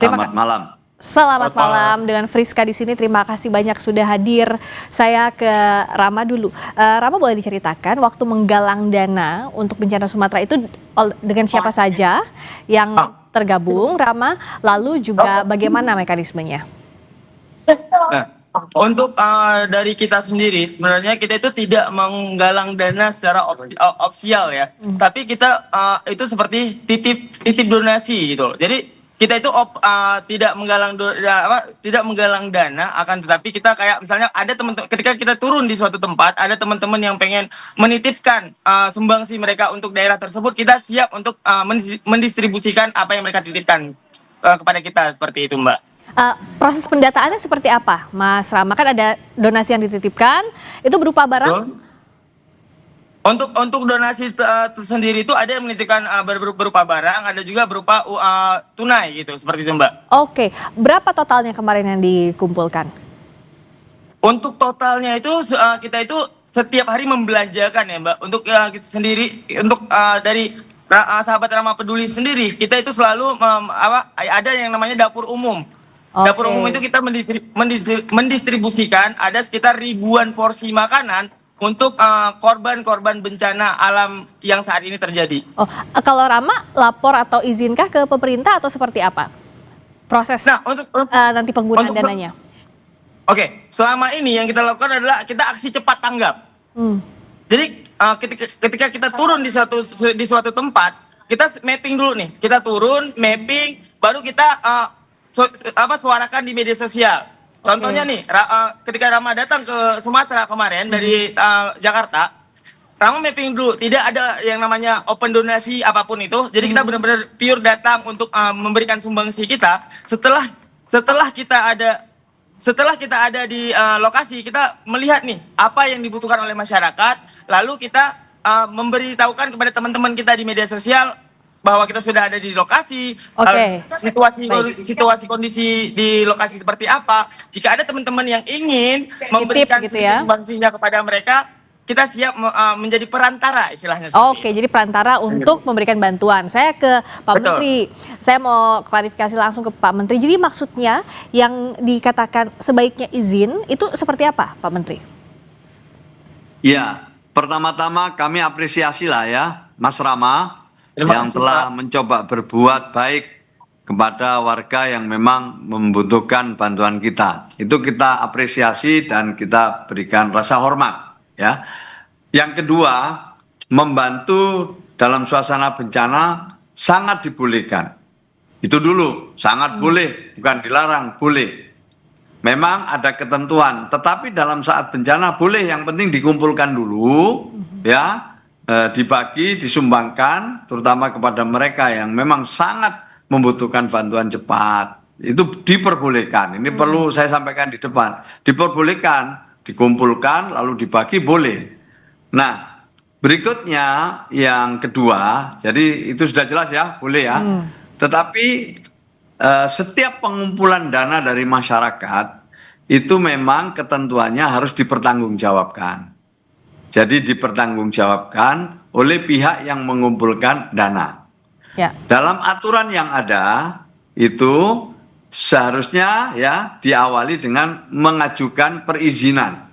Selamat malam. Selamat malam dengan Friska di sini. Terima kasih banyak sudah hadir. Saya ke Rama dulu. Rama, boleh diceritakan waktu menggalang dana untuk bencana Sumatera itu dengan siapa saja yang tergabung, Rama? Lalu juga bagaimana mekanismenya? Untuk dari kita sendiri, sebenarnya kita itu tidak menggalang dana secara opsial ya. Tapi kita itu seperti titip donasi gitu loh. Jadi kita itu tidak menggalang dana, akan tetapi kita kayak misalnya ada teman-teman ketika kita turun di suatu tempat, ada teman-teman yang pengen menitipkan sumbangsi mereka untuk daerah tersebut, kita siap untuk mendistribusikan apa yang mereka titipkan kepada kita, seperti itu, Mbak. Proses pendataannya seperti apa, Mas Rama? Kan ada donasi yang dititipkan, itu berupa barang? Untuk donasi sendiri itu ada yang menitipkan berupa barang, ada juga berupa tunai gitu, seperti itu Mbak. Oke, berapa totalnya kemarin yang dikumpulkan? Untuk totalnya itu kita itu setiap hari membelanjakan ya Mbak. Untuk kita sendiri, untuk dari sahabat Ramah Peduli sendiri, kita itu selalu ada yang namanya dapur umum. Dapur umum itu kita mendistribusikan ada sekitar ribuan porsi makanan untuk korban-korban bencana alam yang saat ini terjadi. Kalau Rama lapor atau izinkah ke pemerintah atau seperti apa proses nanti penggunaan dananya? Oke, selama ini yang kita lakukan adalah kita aksi cepat tanggap. Jadi ketika kita turun di suatu tempat, kita mapping dulu nih. Kita turun, mapping, baru kita suarakan di media sosial. Contohnya nih, ketika Rama datang ke Sumatera kemarin dari Jakarta, Rama mapping dulu, tidak ada yang namanya open donasi apapun itu. Jadi kita benar-benar pure datang untuk memberikan sumbangsi kita. Setelah kita ada di lokasi, kita melihat nih apa yang dibutuhkan oleh masyarakat, lalu kita memberitahukan kepada teman-teman kita di media sosial bahwa kita sudah ada di lokasi, situasi kondisi di lokasi seperti apa. Jika ada teman-teman yang ingin memberikan sumbangsinya kepada mereka, kita siap menjadi perantara istilahnya. Oke, jadi perantara untuk memberikan bantuan. Saya ke Pak Menteri. Saya mau klarifikasi langsung ke Pak Menteri. Jadi maksudnya yang dikatakan sebaiknya izin itu seperti apa, Pak Menteri? Ya, pertama-tama kami apresiasi lah ya, Mas Rama yang telah mencoba berbuat baik kepada warga yang memang membutuhkan bantuan kita. Itu kita apresiasi dan kita berikan rasa hormat. Ya, yang kedua, membantu dalam suasana bencana sangat dibolehkan. Itu dulu, sangat boleh, bukan dilarang, boleh. Memang ada ketentuan, tetapi dalam saat bencana boleh, yang penting dikumpulkan dulu, ya, dibagi, disumbangkan, terutama kepada mereka yang memang sangat membutuhkan bantuan cepat. Itu diperbolehkan. Ini perlu saya sampaikan di depan, diperbolehkan. Dikumpulkan lalu dibagi boleh. Nah, berikutnya yang kedua, jadi itu sudah jelas ya, boleh ya. Tetapi setiap pengumpulan dana dari masyarakat itu memang ketentuannya harus dipertanggungjawabkan. Jadi dipertanggungjawabkan oleh pihak yang mengumpulkan dana. Ya. Dalam aturan yang ada itu seharusnya ya diawali dengan mengajukan perizinan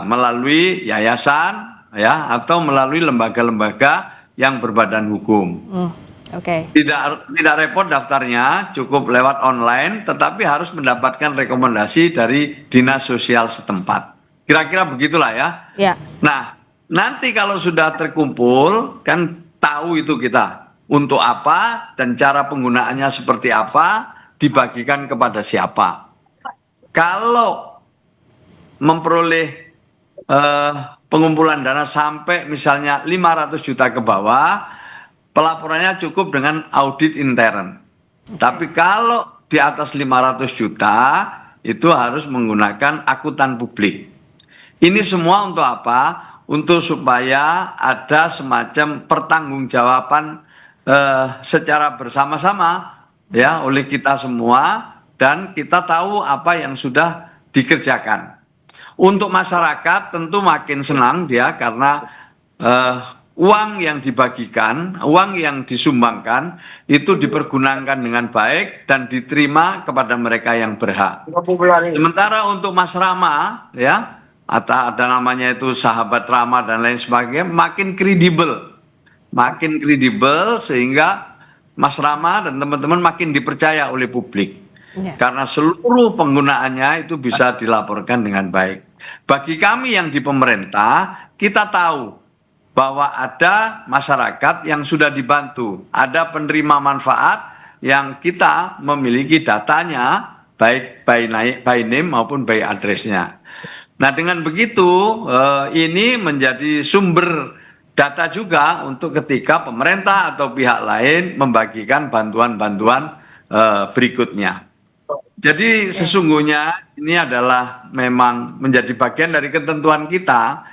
melalui yayasan ya atau melalui lembaga-lembaga yang berbadan hukum. Tidak repot daftarnya, cukup lewat online, tetapi harus mendapatkan rekomendasi dari dinas sosial setempat. Kira-kira begitulah ya. Nah, nanti kalau sudah terkumpul kan tahu itu kita untuk apa dan cara penggunaannya seperti apa, dibagikan kepada siapa. Kalau memperoleh pengumpulan dana sampai misalnya 500 juta ke bawah, pelaporannya cukup dengan audit intern. Tapi kalau di atas 500 juta itu harus menggunakan akuntan publik. Ini semua untuk apa? Untuk supaya ada semacam pertanggungjawaban secara bersama-sama ya oleh kita semua, dan kita tahu apa yang sudah dikerjakan. Untuk masyarakat tentu makin senang dia karena uang yang dibagikan, uang yang disumbangkan itu dipergunakan dengan baik dan diterima kepada mereka yang berhak. Sementara untuk Mas Rama ya, atau ada namanya itu sahabat Rama dan lain sebagainya, makin kredibel. Makin kredibel sehingga Mas Rama dan teman-teman makin dipercaya oleh publik. Karena seluruh penggunaannya itu bisa dilaporkan dengan baik. Bagi kami yang di pemerintah, kita tahu bahwa ada masyarakat yang sudah dibantu, ada penerima manfaat yang kita memiliki datanya, baik by name maupun by address-nya. Nah, dengan begitu ini menjadi sumber data juga untuk ketika pemerintah atau pihak lain membagikan bantuan-bantuan berikutnya. Jadi sesungguhnya ini adalah memang menjadi bagian dari ketentuan kita,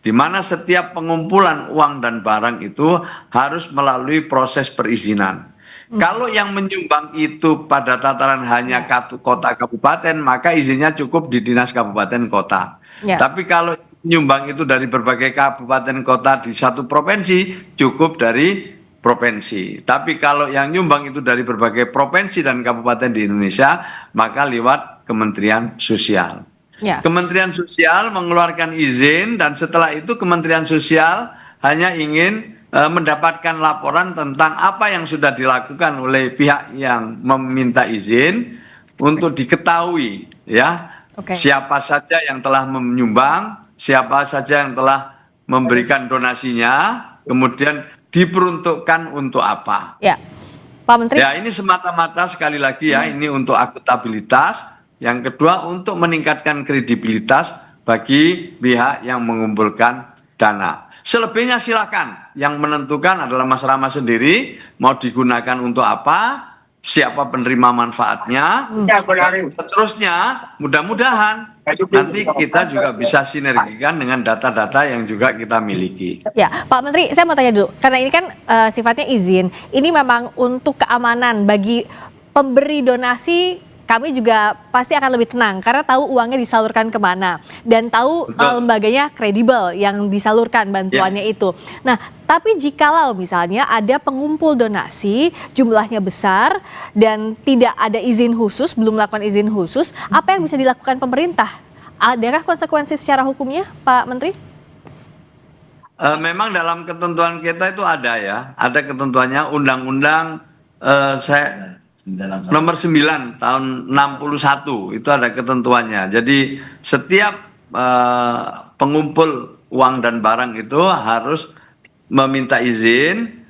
di mana setiap pengumpulan uang dan barang itu harus melalui proses perizinan. Kalau yang menyumbang itu pada tataran hanya kota kabupaten, maka izinnya cukup di dinas kabupaten kota. Tapi kalau menyumbang itu dari berbagai kabupaten kota di satu provinsi, cukup dari provinsi. Tapi kalau yang nyumbang itu dari berbagai provinsi dan kabupaten di Indonesia, maka lewat Kementerian Sosial. Kementerian Sosial mengeluarkan izin, dan setelah itu Kementerian Sosial hanya ingin mendapatkan laporan tentang apa yang sudah dilakukan oleh pihak yang meminta izin untuk diketahui siapa saja yang telah menyumbang, siapa saja yang telah memberikan donasinya, kemudian diperuntukkan untuk apa. Pak Menteri. Ya, ini semata-mata sekali lagi ini untuk akuntabilitas. Yang kedua, untuk meningkatkan kredibilitas bagi pihak yang mengumpulkan dana. Selebihnya silakan, yang menentukan adalah Mas Rama sendiri, mau digunakan untuk apa, siapa penerima manfaatnya, seterusnya mudah-mudahan nanti kita juga bisa sinergikan dengan data-data yang juga kita miliki. Ya, Pak Menteri, saya mau tanya dulu, karena ini kan sifatnya izin, ini memang untuk keamanan bagi pemberi donasi. Kami juga pasti akan lebih tenang karena tahu uangnya disalurkan kemana dan tahu lembaganya kredibel yang disalurkan bantuannya itu. Nah, tapi jikalau misalnya ada pengumpul donasi jumlahnya besar dan tidak ada izin khusus, belum melakukan izin khusus, apa yang bisa dilakukan pemerintah? Adakah konsekuensi secara hukumnya, Pak Menteri? Memang dalam ketentuan kita itu ada ada ketentuannya, Undang-Undang Nomor 9 tahun 61 itu ada ketentuannya. Jadi setiap pengumpul uang dan barang itu harus meminta izin,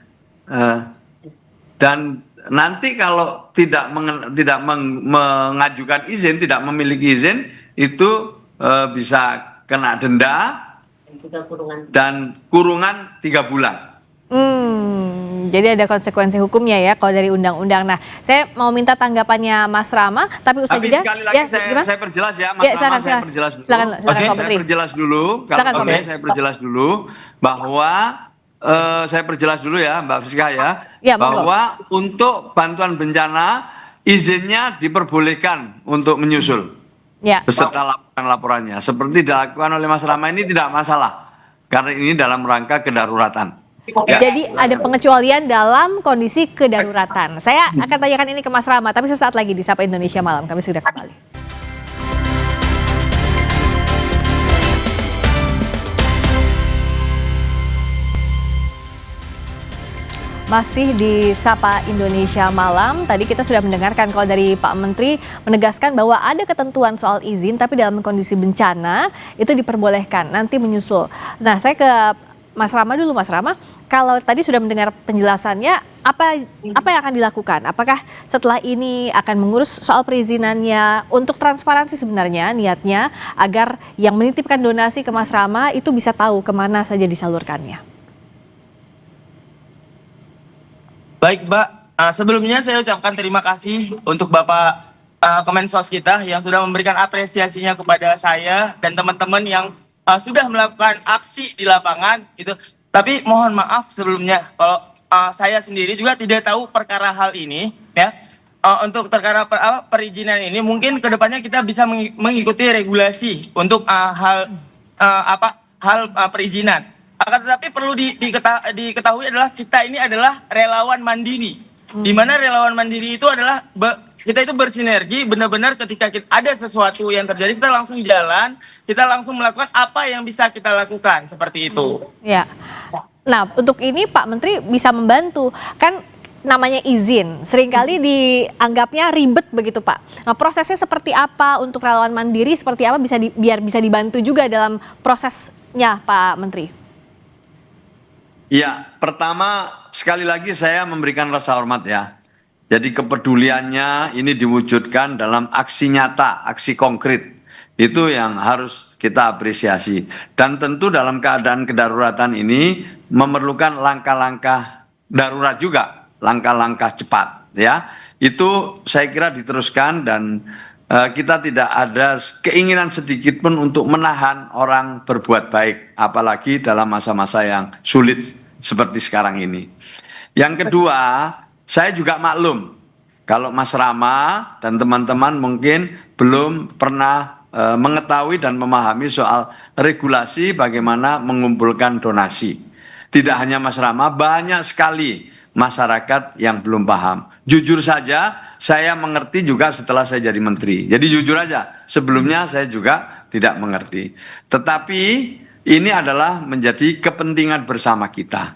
dan nanti kalau tidak mengajukan izin, tidak memiliki izin, itu bisa kena denda dan kurungan 3 bulan. Jadi ada konsekuensi hukumnya ya kalau dari undang-undang. Nah, saya mau minta tanggapannya Mas Rama, tapi usai jeda. Sekali lagi saya perjelas ya, Mas Rama, saya perjelas dulu. Saya perjelas dulu bahwa saya perjelas dulu ya, Mbak Friska bahwa untuk bantuan bencana izinnya diperbolehkan untuk menyusul beserta laporan-laporannya. Seperti dilakukan oleh Mas Rama ini tidak masalah, karena ini dalam rangka kedaruratan. Jadi ada pengecualian dalam kondisi kedaruratan. Saya akan tanyakan ini ke Mas Rama, tapi sesaat lagi di Sapa Indonesia Malam. Kami sudah kembali. Masih di Sapa Indonesia Malam, tadi kita sudah mendengarkan kalau dari Pak Menteri menegaskan bahwa ada ketentuan soal izin, tapi dalam kondisi bencana itu diperbolehkan, nanti menyusul. Nah, saya ke Mas Rama dulu, Mas Rama. Kalau tadi sudah mendengar penjelasannya, apa yang akan dilakukan? Apakah setelah ini akan mengurus soal perizinannya untuk transparansi sebenarnya niatnya agar yang menitipkan donasi ke Mas Rama itu bisa tahu kemana saja disalurkannya? Baik, Mbak. Sebelumnya saya ucapkan terima kasih untuk Bapak Kemensos kita yang sudah memberikan apresiasinya kepada saya dan teman-teman yang sudah melakukan aksi di lapangan gitu. Tapi mohon maaf sebelumnya kalau saya sendiri juga tidak tahu perkara hal ini ya. Untuk perkara perizinan ini mungkin kedepannya kita bisa mengikuti regulasi untuk hal perizinan. Akan tetapi perlu diketahui adalah kita ini adalah relawan mandiri. Di mana relawan mandiri itu adalah kita itu bersinergi benar-benar ketika ada sesuatu yang terjadi kita langsung jalan, kita langsung melakukan apa yang bisa kita lakukan seperti itu. Ya. Nah, untuk ini Pak Menteri bisa membantu. Kan namanya izin, seringkali dianggapnya ribet begitu Pak. Nah, prosesnya seperti apa untuk relawan mandiri, seperti apa biar bisa dibantu juga dalam prosesnya Pak Menteri? Ya, pertama sekali lagi saya memberikan rasa hormat ya. Jadi kepeduliannya ini diwujudkan dalam aksi nyata, aksi konkret. Itu yang harus kita apresiasi. Dan tentu dalam keadaan kedaruratan ini memerlukan langkah-langkah darurat juga, langkah-langkah cepat ya. Itu saya kira diteruskan dan kita tidak ada keinginan sedikit pun untuk menahan orang berbuat baik, apalagi dalam masa-masa yang sulit seperti sekarang ini. Yang kedua, saya juga maklum kalau Mas Rama dan teman-teman mungkin belum pernah mengetahui dan memahami soal regulasi bagaimana mengumpulkan donasi. Tidak hanya Mas Rama, banyak sekali masyarakat yang belum paham. Jujur saja, saya mengerti juga setelah saya jadi menteri. Jadi jujur aja, sebelumnya saya juga tidak mengerti. Tetapi ini adalah menjadi kepentingan bersama kita.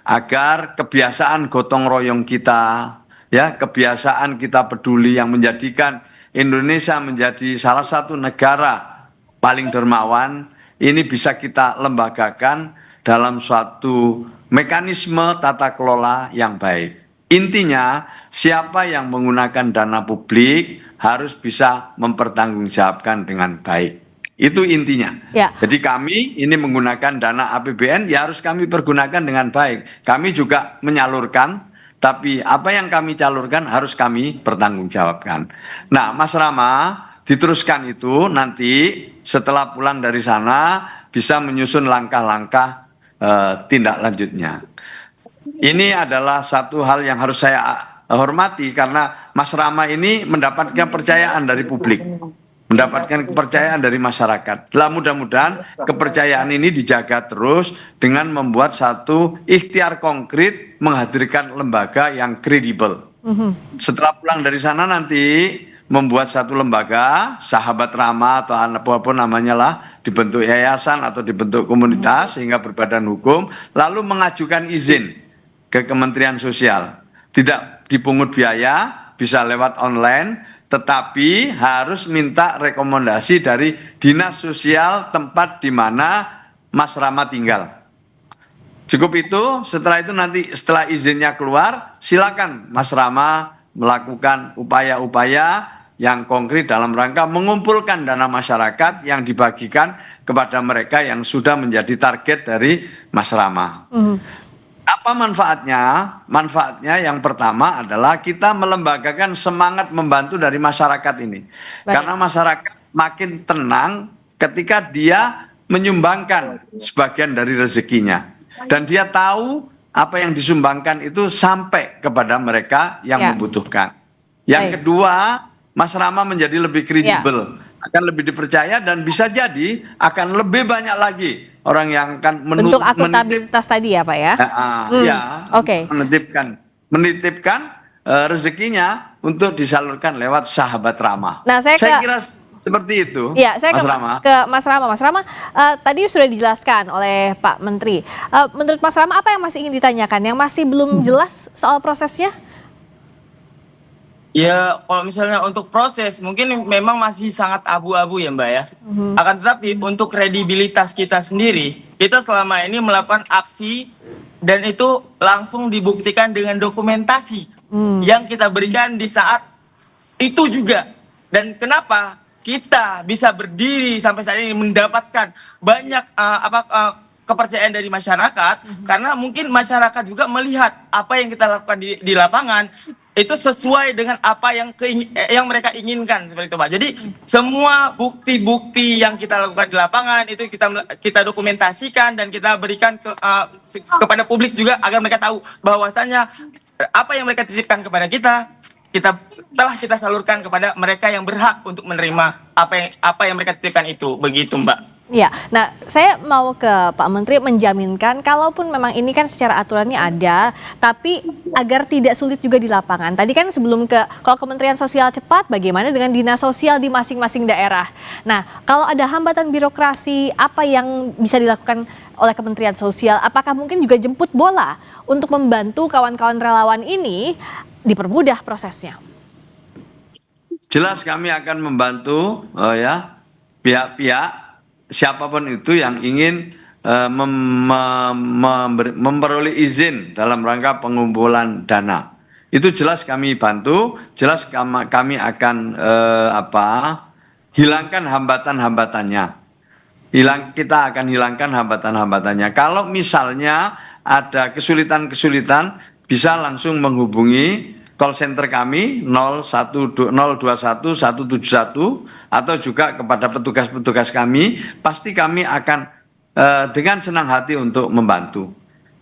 Agar kebiasaan gotong royong kita, ya, kebiasaan kita peduli yang menjadikan Indonesia menjadi salah satu negara paling dermawan, ini bisa kita lembagakan dalam suatu mekanisme tata kelola yang baik. Intinya, siapa yang menggunakan dana publik harus bisa mempertanggungjawabkan dengan baik. Itu intinya. Ya. Jadi kami ini menggunakan dana APBN, ya harus kami pergunakan dengan baik. Kami juga menyalurkan, tapi apa yang kami salurkan harus kami pertanggungjawabkan. Nah, Mas Rama, diteruskan itu nanti setelah pulang dari sana bisa menyusun langkah-langkah tindak lanjutnya. Ini adalah satu hal yang harus saya hormati karena Mas Rama ini mendapatkan kepercayaan dari publik, mendapatkan kepercayaan dari masyarakat. Lah mudah-mudahan kepercayaan ini dijaga terus dengan membuat satu ikhtiar konkret menghadirkan lembaga yang kredibel. Setelah pulang dari sana nanti membuat satu lembaga, sahabat Rama atau apapun namanya lah, dibentuk yayasan atau dibentuk komunitas sehingga berbadan hukum, lalu mengajukan izin ke Kementerian Sosial. Tidak dipungut biaya, bisa lewat online, tetapi harus minta rekomendasi dari dinas sosial tempat di mana Mas Rama tinggal. Cukup itu, setelah itu nanti setelah izinnya keluar, silakan Mas Rama melakukan upaya-upaya yang konkret dalam rangka mengumpulkan dana masyarakat yang dibagikan kepada mereka yang sudah menjadi target dari Mas Rama. Apa manfaatnya? Manfaatnya yang pertama adalah kita melembagakan semangat membantu dari masyarakat ini. Karena masyarakat makin tenang ketika dia menyumbangkan sebagian dari rezekinya. Dan dia tahu apa yang disumbangkan itu sampai kepada mereka yang membutuhkan. Yang kedua, Mas Rama menjadi lebih kredibel, akan lebih dipercaya dan bisa jadi akan lebih banyak lagi orang yang akan bentuk akuntabilitas tadi ya Pak ya? Menitipkan rezekinya untuk disalurkan lewat sahabat Rama. Nah, saya kira seperti itu. Ya, saya Mas Rama. ke Mas Rama. Mas Rama, tadi sudah dijelaskan oleh Pak Menteri. Menurut Mas Rama apa yang masih ingin ditanyakan, yang masih belum jelas soal prosesnya? Ya, kalau misalnya untuk proses mungkin memang masih sangat abu-abu ya Mbak ya. Akan tetapi untuk kredibilitas kita sendiri, kita selama ini melakukan aksi dan itu langsung dibuktikan dengan dokumentasi yang kita berikan di saat itu juga. Dan kenapa kita bisa berdiri sampai saat ini mendapatkan banyak kepercayaan dari masyarakat, karena mungkin masyarakat juga melihat apa yang kita lakukan di lapangan itu sesuai dengan apa yang mereka inginkan seperti itu Pak. Jadi semua bukti-bukti yang kita lakukan di lapangan itu kita dokumentasikan dan kita berikan kepada publik juga agar mereka tahu bahwasanya apa yang mereka titipkan kepada kita telah kita salurkan kepada mereka yang berhak untuk menerima apa yang mereka titipkan itu, begitu Mbak. Ya, nah saya mau ke Pak Menteri menjaminkan kalaupun memang ini kan secara aturannya ada, tapi agar tidak sulit juga di lapangan. Tadi kan sebelum kalau Kementerian Sosial cepat, bagaimana dengan dinas sosial di masing-masing daerah? Nah, kalau ada hambatan birokrasi, apa yang bisa dilakukan oleh Kementerian Sosial? Apakah mungkin juga jemput bola untuk membantu kawan-kawan relawan ini dipermudah prosesnya? Jelas kami akan membantu pihak-pihak siapapun itu yang ingin memperoleh izin dalam rangka pengumpulan dana. Itu jelas kami bantu, jelas kami akan hilangkan hambatan-hambatannya. Kita akan hilangkan hambatan-hambatannya. Kalau misalnya ada kesulitan-kesulitan, bisa langsung menghubungi call center kami 021 171 atau juga kepada petugas-petugas kami, pasti kami akan dengan senang hati untuk membantu.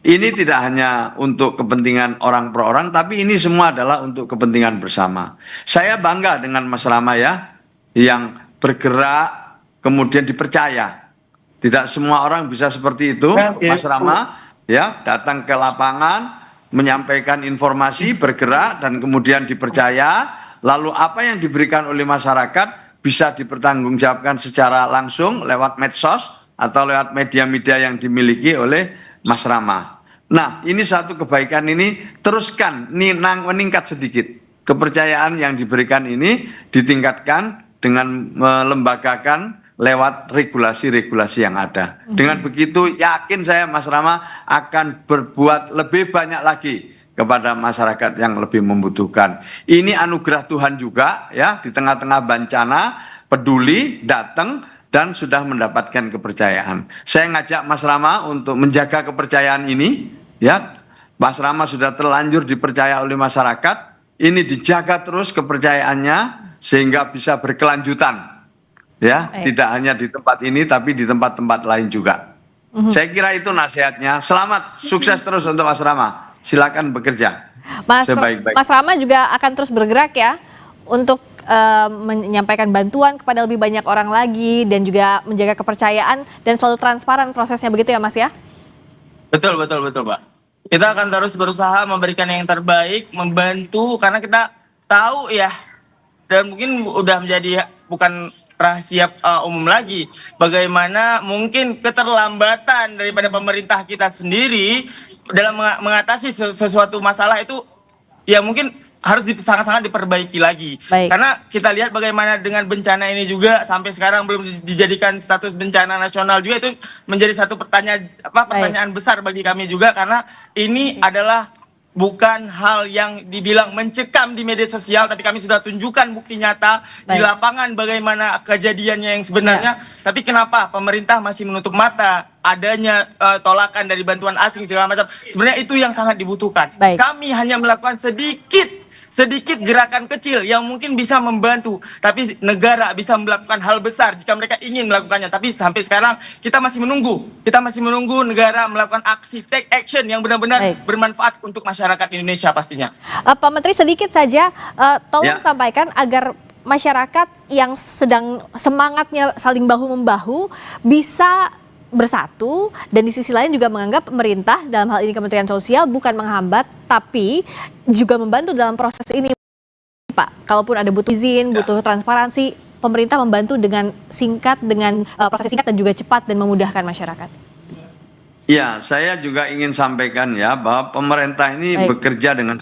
Ini tidak hanya untuk kepentingan orang per orang, tapi ini semua adalah untuk kepentingan bersama. Saya bangga dengan Mas Rama ya, yang bergerak kemudian dipercaya. Tidak semua orang bisa seperti itu, Mas Rama ya, datang ke lapangan, menyampaikan informasi, bergerak, dan kemudian dipercaya, lalu apa yang diberikan oleh masyarakat bisa dipertanggungjawabkan secara langsung lewat medsos atau lewat media-media yang dimiliki oleh Mas Rama. Nah, ini satu kebaikan ini, teruskan, meningkat sedikit. Kepercayaan yang diberikan ini ditingkatkan dengan melembagakan lewat regulasi-regulasi yang ada. Dengan begitu yakin saya Mas Rama akan berbuat lebih banyak lagi kepada masyarakat yang lebih membutuhkan. Ini anugerah Tuhan juga ya, di tengah-tengah bencana peduli, datang dan sudah mendapatkan kepercayaan. Saya ngajak Mas Rama untuk menjaga kepercayaan ini ya. Mas Rama sudah terlanjur dipercaya oleh masyarakat, ini dijaga terus kepercayaannya sehingga bisa berkelanjutan. Ya, tidak hanya di tempat ini tapi di tempat-tempat lain juga. Saya kira itu nasihatnya. Selamat, sukses terus untuk Mas Rama. Silakan bekerja. Mas Rama juga akan terus bergerak ya untuk menyampaikan bantuan kepada lebih banyak orang lagi dan juga menjaga kepercayaan dan selalu transparan prosesnya, begitu ya Mas ya? Betul Pak. Kita akan terus berusaha memberikan yang terbaik, membantu karena kita tahu ya, dan mungkin udah menjadi bukan rahasia umum lagi, bagaimana mungkin keterlambatan daripada pemerintah kita sendiri dalam mengatasi sesuatu masalah itu ya mungkin harus sangat-sangat diperbaiki lagi. Karena kita lihat bagaimana dengan bencana ini juga sampai sekarang belum dijadikan status bencana nasional juga, itu menjadi satu pertanyaan besar bagi kami juga, karena ini adalah bukan hal yang dibilang mencekam di media sosial, tapi kami sudah tunjukkan bukti nyata di lapangan bagaimana kejadiannya yang sebenarnya. Tapi kenapa pemerintah masih menutup mata adanya tolakan dari bantuan asing segala macam? Sebenarnya itu yang sangat dibutuhkan. Kami hanya melakukan sedikit gerakan kecil yang mungkin bisa membantu, tapi negara bisa melakukan hal besar jika mereka ingin melakukannya. Tapi sampai sekarang kita masih menunggu negara melakukan aksi, take action yang benar-benar bermanfaat untuk masyarakat Indonesia pastinya. Pak Menteri, sedikit saja tolong sampaikan agar masyarakat yang sedang semangatnya saling bahu-membahu bisa bersatu, dan di sisi lain juga menganggap pemerintah dalam hal ini Kementerian Sosial bukan menghambat tapi juga membantu dalam proses ini Pak. Kalaupun ada butuh izin, butuh transparansi, pemerintah membantu dengan singkat, dengan proses singkat dan juga cepat dan memudahkan masyarakat. Ya, saya juga ingin sampaikan ya bahwa pemerintah ini bekerja dengan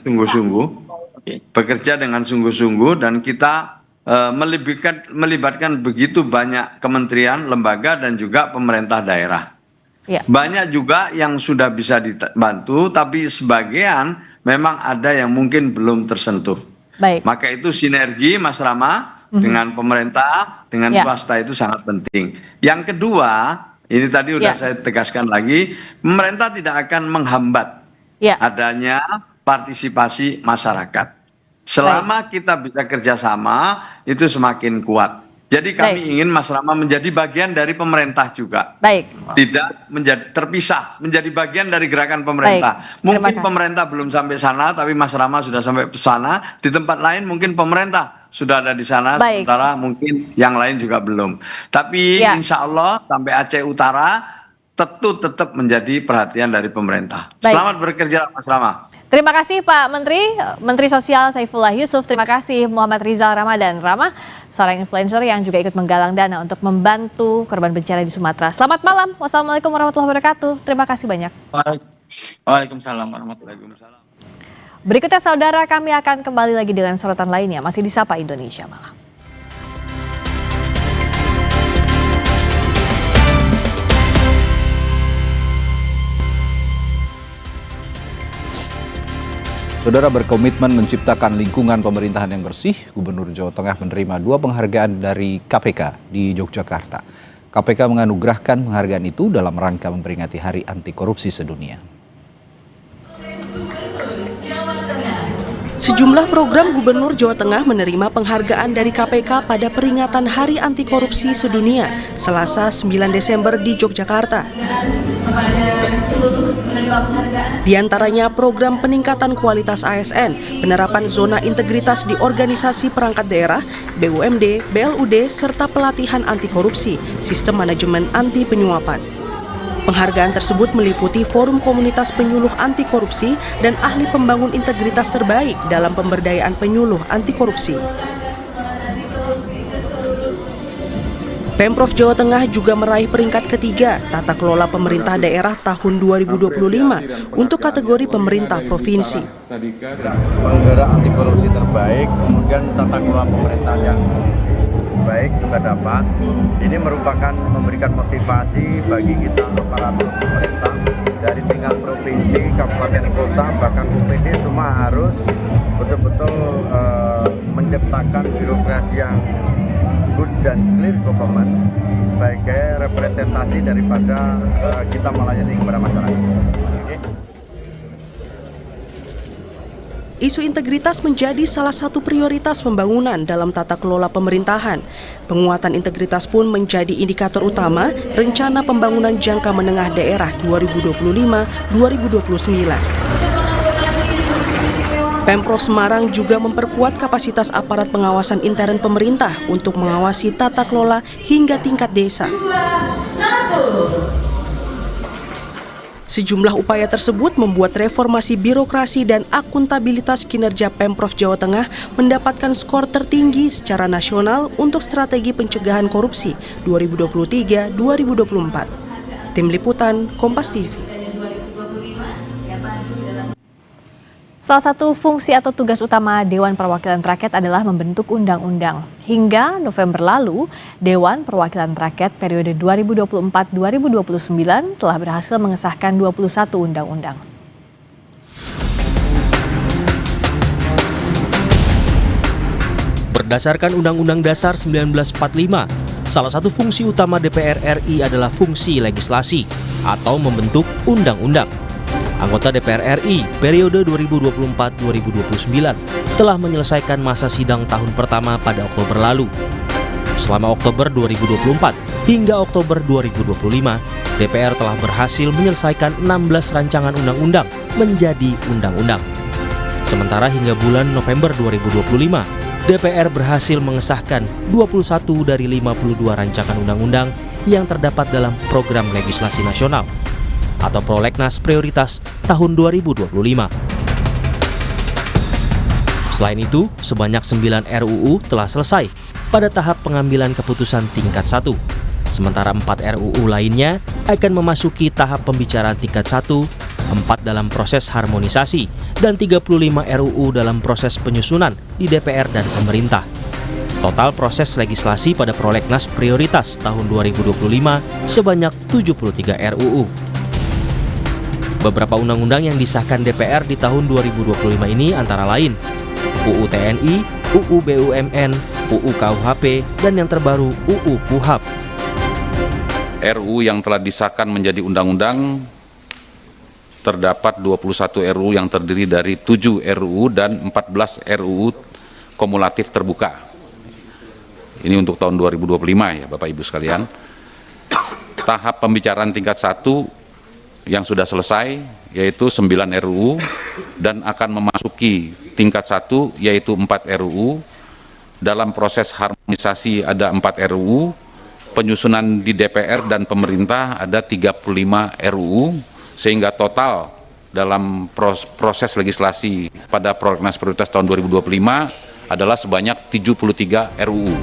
sungguh-sungguh, dan kita melibatkan begitu banyak kementerian, lembaga, dan juga pemerintah daerah. Banyak juga yang sudah bisa dibantu, tapi sebagian memang ada yang mungkin belum tersentuh. Maka itu sinergi Mas Rama dengan pemerintah, dengan swasta itu sangat penting. Yang kedua, ini tadi udah saya tegaskan lagi, pemerintah tidak akan menghambat adanya partisipasi masyarakat. Selama kita bisa kerjasama, itu semakin kuat. Jadi kami ingin Mas Rama menjadi bagian dari pemerintah juga. Tidak menjadi terpisah, menjadi bagian dari gerakan pemerintah. Mungkin pemerintah belum sampai sana, tapi Mas Rama sudah sampai ke sana. Di tempat lain mungkin pemerintah sudah ada di sana, sementara mungkin yang lain juga belum. Tapi insya Allah sampai Aceh Utara tetap menjadi perhatian dari pemerintah. Selamat bekerja Mas Rama. Terima kasih Pak Menteri, Menteri Sosial Saifullah Yusuf. Terima kasih Muhammad Rizal Ramadan Rama, seorang influencer yang juga ikut menggalang dana untuk membantu korban bencana di Sumatera. Selamat malam. Wassalamualaikum warahmatullahi wabarakatuh. Terima kasih banyak. Waalaikumsalam warahmatullahi wabarakatuh. Berikutnya saudara, kami akan kembali lagi dengan sorotan lainnya, masih di Sapa Indonesia Malam. Saudara, berkomitmen menciptakan lingkungan pemerintahan yang bersih, Gubernur Jawa Tengah menerima 2 penghargaan dari KPK di Yogyakarta. KPK menganugerahkan penghargaan itu dalam rangka memperingati Hari Anti Korupsi Sedunia. Sejumlah program Gubernur Jawa Tengah menerima penghargaan dari KPK pada peringatan Hari Anti Korupsi Sedunia, Selasa 9 Desember di Yogyakarta. Di antaranya program peningkatan kualitas ASN, penerapan zona integritas di organisasi perangkat daerah, BUMD, BLUD, serta pelatihan anti korupsi, sistem manajemen anti penyuapan. Penghargaan tersebut meliputi Forum Komunitas Penyuluh Anti Korupsi dan Ahli Pembangun Integritas Terbaik dalam pemberdayaan penyuluh anti korupsi. Pemprov Jawa Tengah juga meraih peringkat ketiga Tata Kelola Pemerintah Daerah tahun 2025 untuk kategori pemerintah provinsi. Penggerak anti korupsi terbaik, kemudian tata kelola pemerintahan yang baik juga dapat. Ini merupakan memberikan motivasi bagi kita aparatur pemerintah dari tingkat provinsi, kabupaten, kota, bahkan UPD semua harus betul-betul menciptakan birokrasi yang good dan clear government sebagai representasi daripada kita melayani kepada masyarakat. Isu integritas menjadi salah satu prioritas pembangunan dalam tata kelola pemerintahan. Penguatan integritas pun menjadi indikator utama rencana pembangunan jangka menengah daerah 2025-2029. Pemprov Semarang juga memperkuat kapasitas aparat pengawasan intern pemerintah untuk mengawasi tata kelola hingga tingkat desa. Sejumlah upaya tersebut membuat reformasi birokrasi dan akuntabilitas kinerja Pemprov Jawa Tengah mendapatkan skor tertinggi secara nasional untuk strategi pencegahan korupsi 2023-2024. Tim Liputan, Kompas TV. Salah satu fungsi atau tugas utama Dewan Perwakilan Rakyat adalah membentuk undang-undang. Hingga November lalu, Dewan Perwakilan Rakyat periode 2024-2029 telah berhasil mengesahkan 21 undang-undang. Berdasarkan Undang-Undang Dasar 1945, salah satu fungsi utama DPR RI adalah fungsi legislasi atau membentuk undang-undang. Anggota DPR RI periode 2024-2029 telah menyelesaikan masa sidang tahun pertama pada Oktober lalu. Selama Oktober 2024 hingga Oktober 2025, DPR telah berhasil menyelesaikan 16 rancangan undang-undang menjadi undang-undang. Sementara hingga bulan November 2025, DPR berhasil mengesahkan 21 dari 52 rancangan undang-undang yang terdapat dalam program legislasi nasional atau Prolegnas Prioritas tahun 2025. Selain itu, sebanyak 9 RUU telah selesai pada tahap pengambilan keputusan tingkat 1. Sementara 4 RUU lainnya akan memasuki tahap pembicaraan tingkat 1, 4 dalam proses harmonisasi, dan 35 RUU dalam proses penyusunan di DPR dan pemerintah. Total proses legislasi pada Prolegnas Prioritas tahun 2025 sebanyak 73 RUU. Beberapa undang-undang yang disahkan DPR di tahun 2025 ini antara lain UU TNI, UU BUMN, UU KUHP, dan yang terbaru UU KUHAP. RUU yang telah disahkan menjadi undang-undang terdapat 21 RUU yang terdiri dari 7 RUU dan 14 RUU kumulatif terbuka. Ini untuk tahun 2025 ya Bapak Ibu sekalian. Tahap pembicaraan tingkat 1 yang sudah selesai yaitu 9 RUU dan akan memasuki tingkat 1 yaitu 4 RUU. Dalam proses harmonisasi ada 4 RUU, penyusunan di DPR dan pemerintah ada 35 RUU, sehingga total dalam proses legislasi pada Prolegnas Prioritas tahun 2025 adalah sebanyak 73 RUU.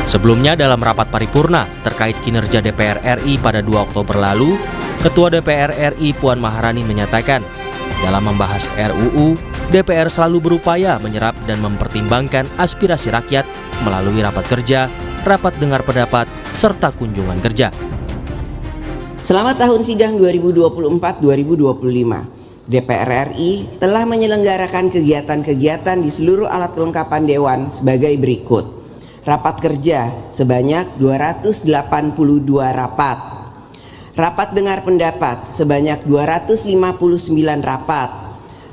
Sebelumnya dalam rapat paripurna terkait kinerja DPR RI pada 2 Oktober lalu, Ketua DPR RI Puan Maharani menyatakan, dalam membahas RUU, DPR selalu berupaya menyerap dan mempertimbangkan aspirasi rakyat melalui rapat kerja, rapat dengar pendapat, serta kunjungan kerja. Selama tahun sidang 2024-2025, DPR RI telah menyelenggarakan kegiatan-kegiatan di seluruh alat kelengkapan Dewan sebagai berikut. Rapat kerja sebanyak 282 rapat. Rapat dengar pendapat sebanyak 259 rapat.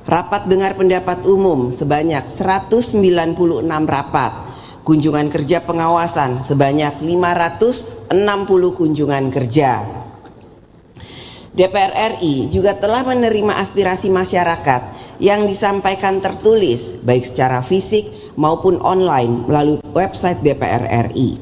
Rapat dengar pendapat umum sebanyak 196 rapat. Kunjungan kerja pengawasan sebanyak 560 kunjungan kerja. DPR RI juga telah menerima aspirasi masyarakat yang disampaikan tertulis baik secara fisik maupun online melalui website DPR RI.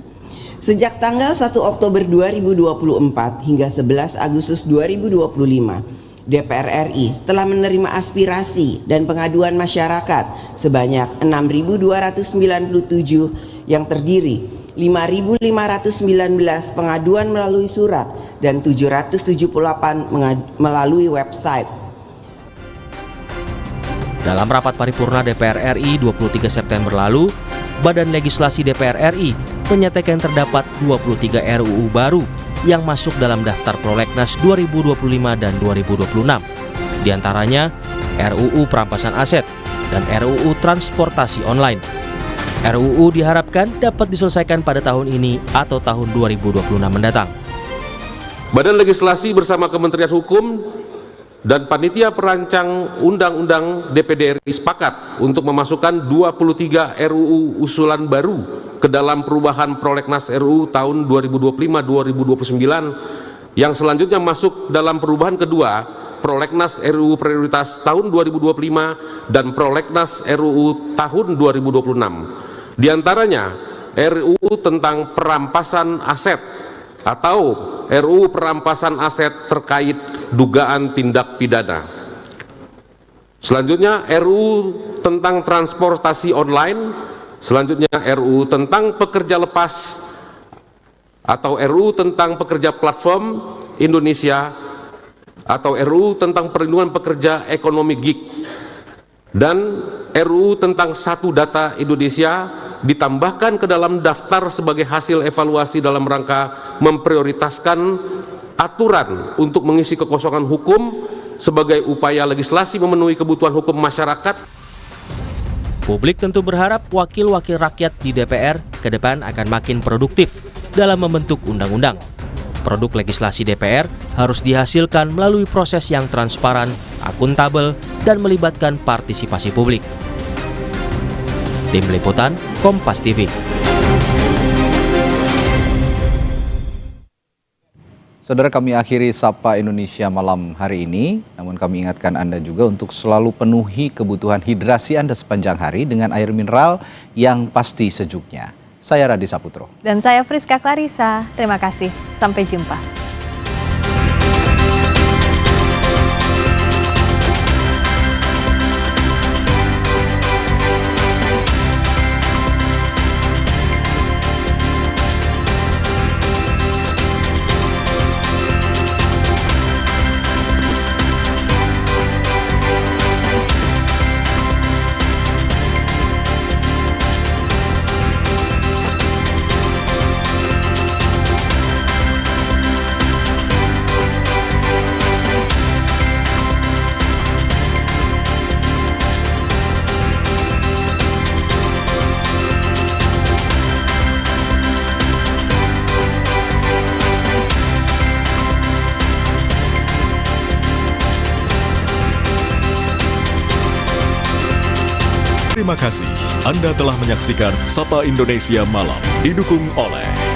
Sejak tanggal 1 Oktober 2024 hingga 11 Agustus 2025, DPR RI telah menerima aspirasi dan pengaduan masyarakat sebanyak 6.297 yang terdiri 5.519 pengaduan melalui surat dan 778 melalui website. Dalam rapat paripurna DPR RI 23 September lalu, Badan Legislasi DPR RI menyatakan terdapat 23 RUU baru yang masuk dalam daftar prolegnas 2025 dan 2026. Di antaranya RUU Perampasan Aset dan RUU Transportasi Online. RUU diharapkan dapat diselesaikan pada tahun ini atau tahun 2026 mendatang. Badan Legislasi bersama Kementerian Hukum dan Panitia Perancang Undang-Undang DPD RI sepakat untuk memasukkan 23 RUU usulan baru ke dalam perubahan prolegnas RUU tahun 2025-2029 yang selanjutnya masuk dalam perubahan kedua prolegnas RUU prioritas tahun 2025 dan prolegnas RUU tahun 2026. Di antaranya RUU tentang perampasan aset atau RUU perampasan aset terkait dugaan tindak pidana. Selanjutnya RUU tentang transportasi online. Selanjutnya RUU tentang pekerja lepas atau RUU tentang pekerja platform Indonesia atau RUU tentang perlindungan pekerja ekonomi gig dan RUU tentang Satu Data Indonesia ditambahkan ke dalam daftar sebagai hasil evaluasi dalam rangka memprioritaskan aturan untuk mengisi kekosongan hukum sebagai upaya legislasi memenuhi kebutuhan hukum masyarakat. Publik tentu berharap wakil-wakil rakyat di DPR ke depan akan makin produktif dalam membentuk undang-undang. Produk legislasi DPR harus dihasilkan melalui proses yang transparan, akuntabel, dan melibatkan partisipasi publik. Tim Liputan, Kompas TV. Saudara, kami akhiri Sapa Indonesia malam hari ini, namun kami ingatkan Anda juga untuk selalu penuhi kebutuhan hidrasi Anda sepanjang hari dengan air mineral yang pasti sejuknya. Saya Radi Saputro. Dan saya Friska Clarissa. Terima kasih. Sampai jumpa. Terima kasih Anda telah menyaksikan Sapa Indonesia Malam, didukung oleh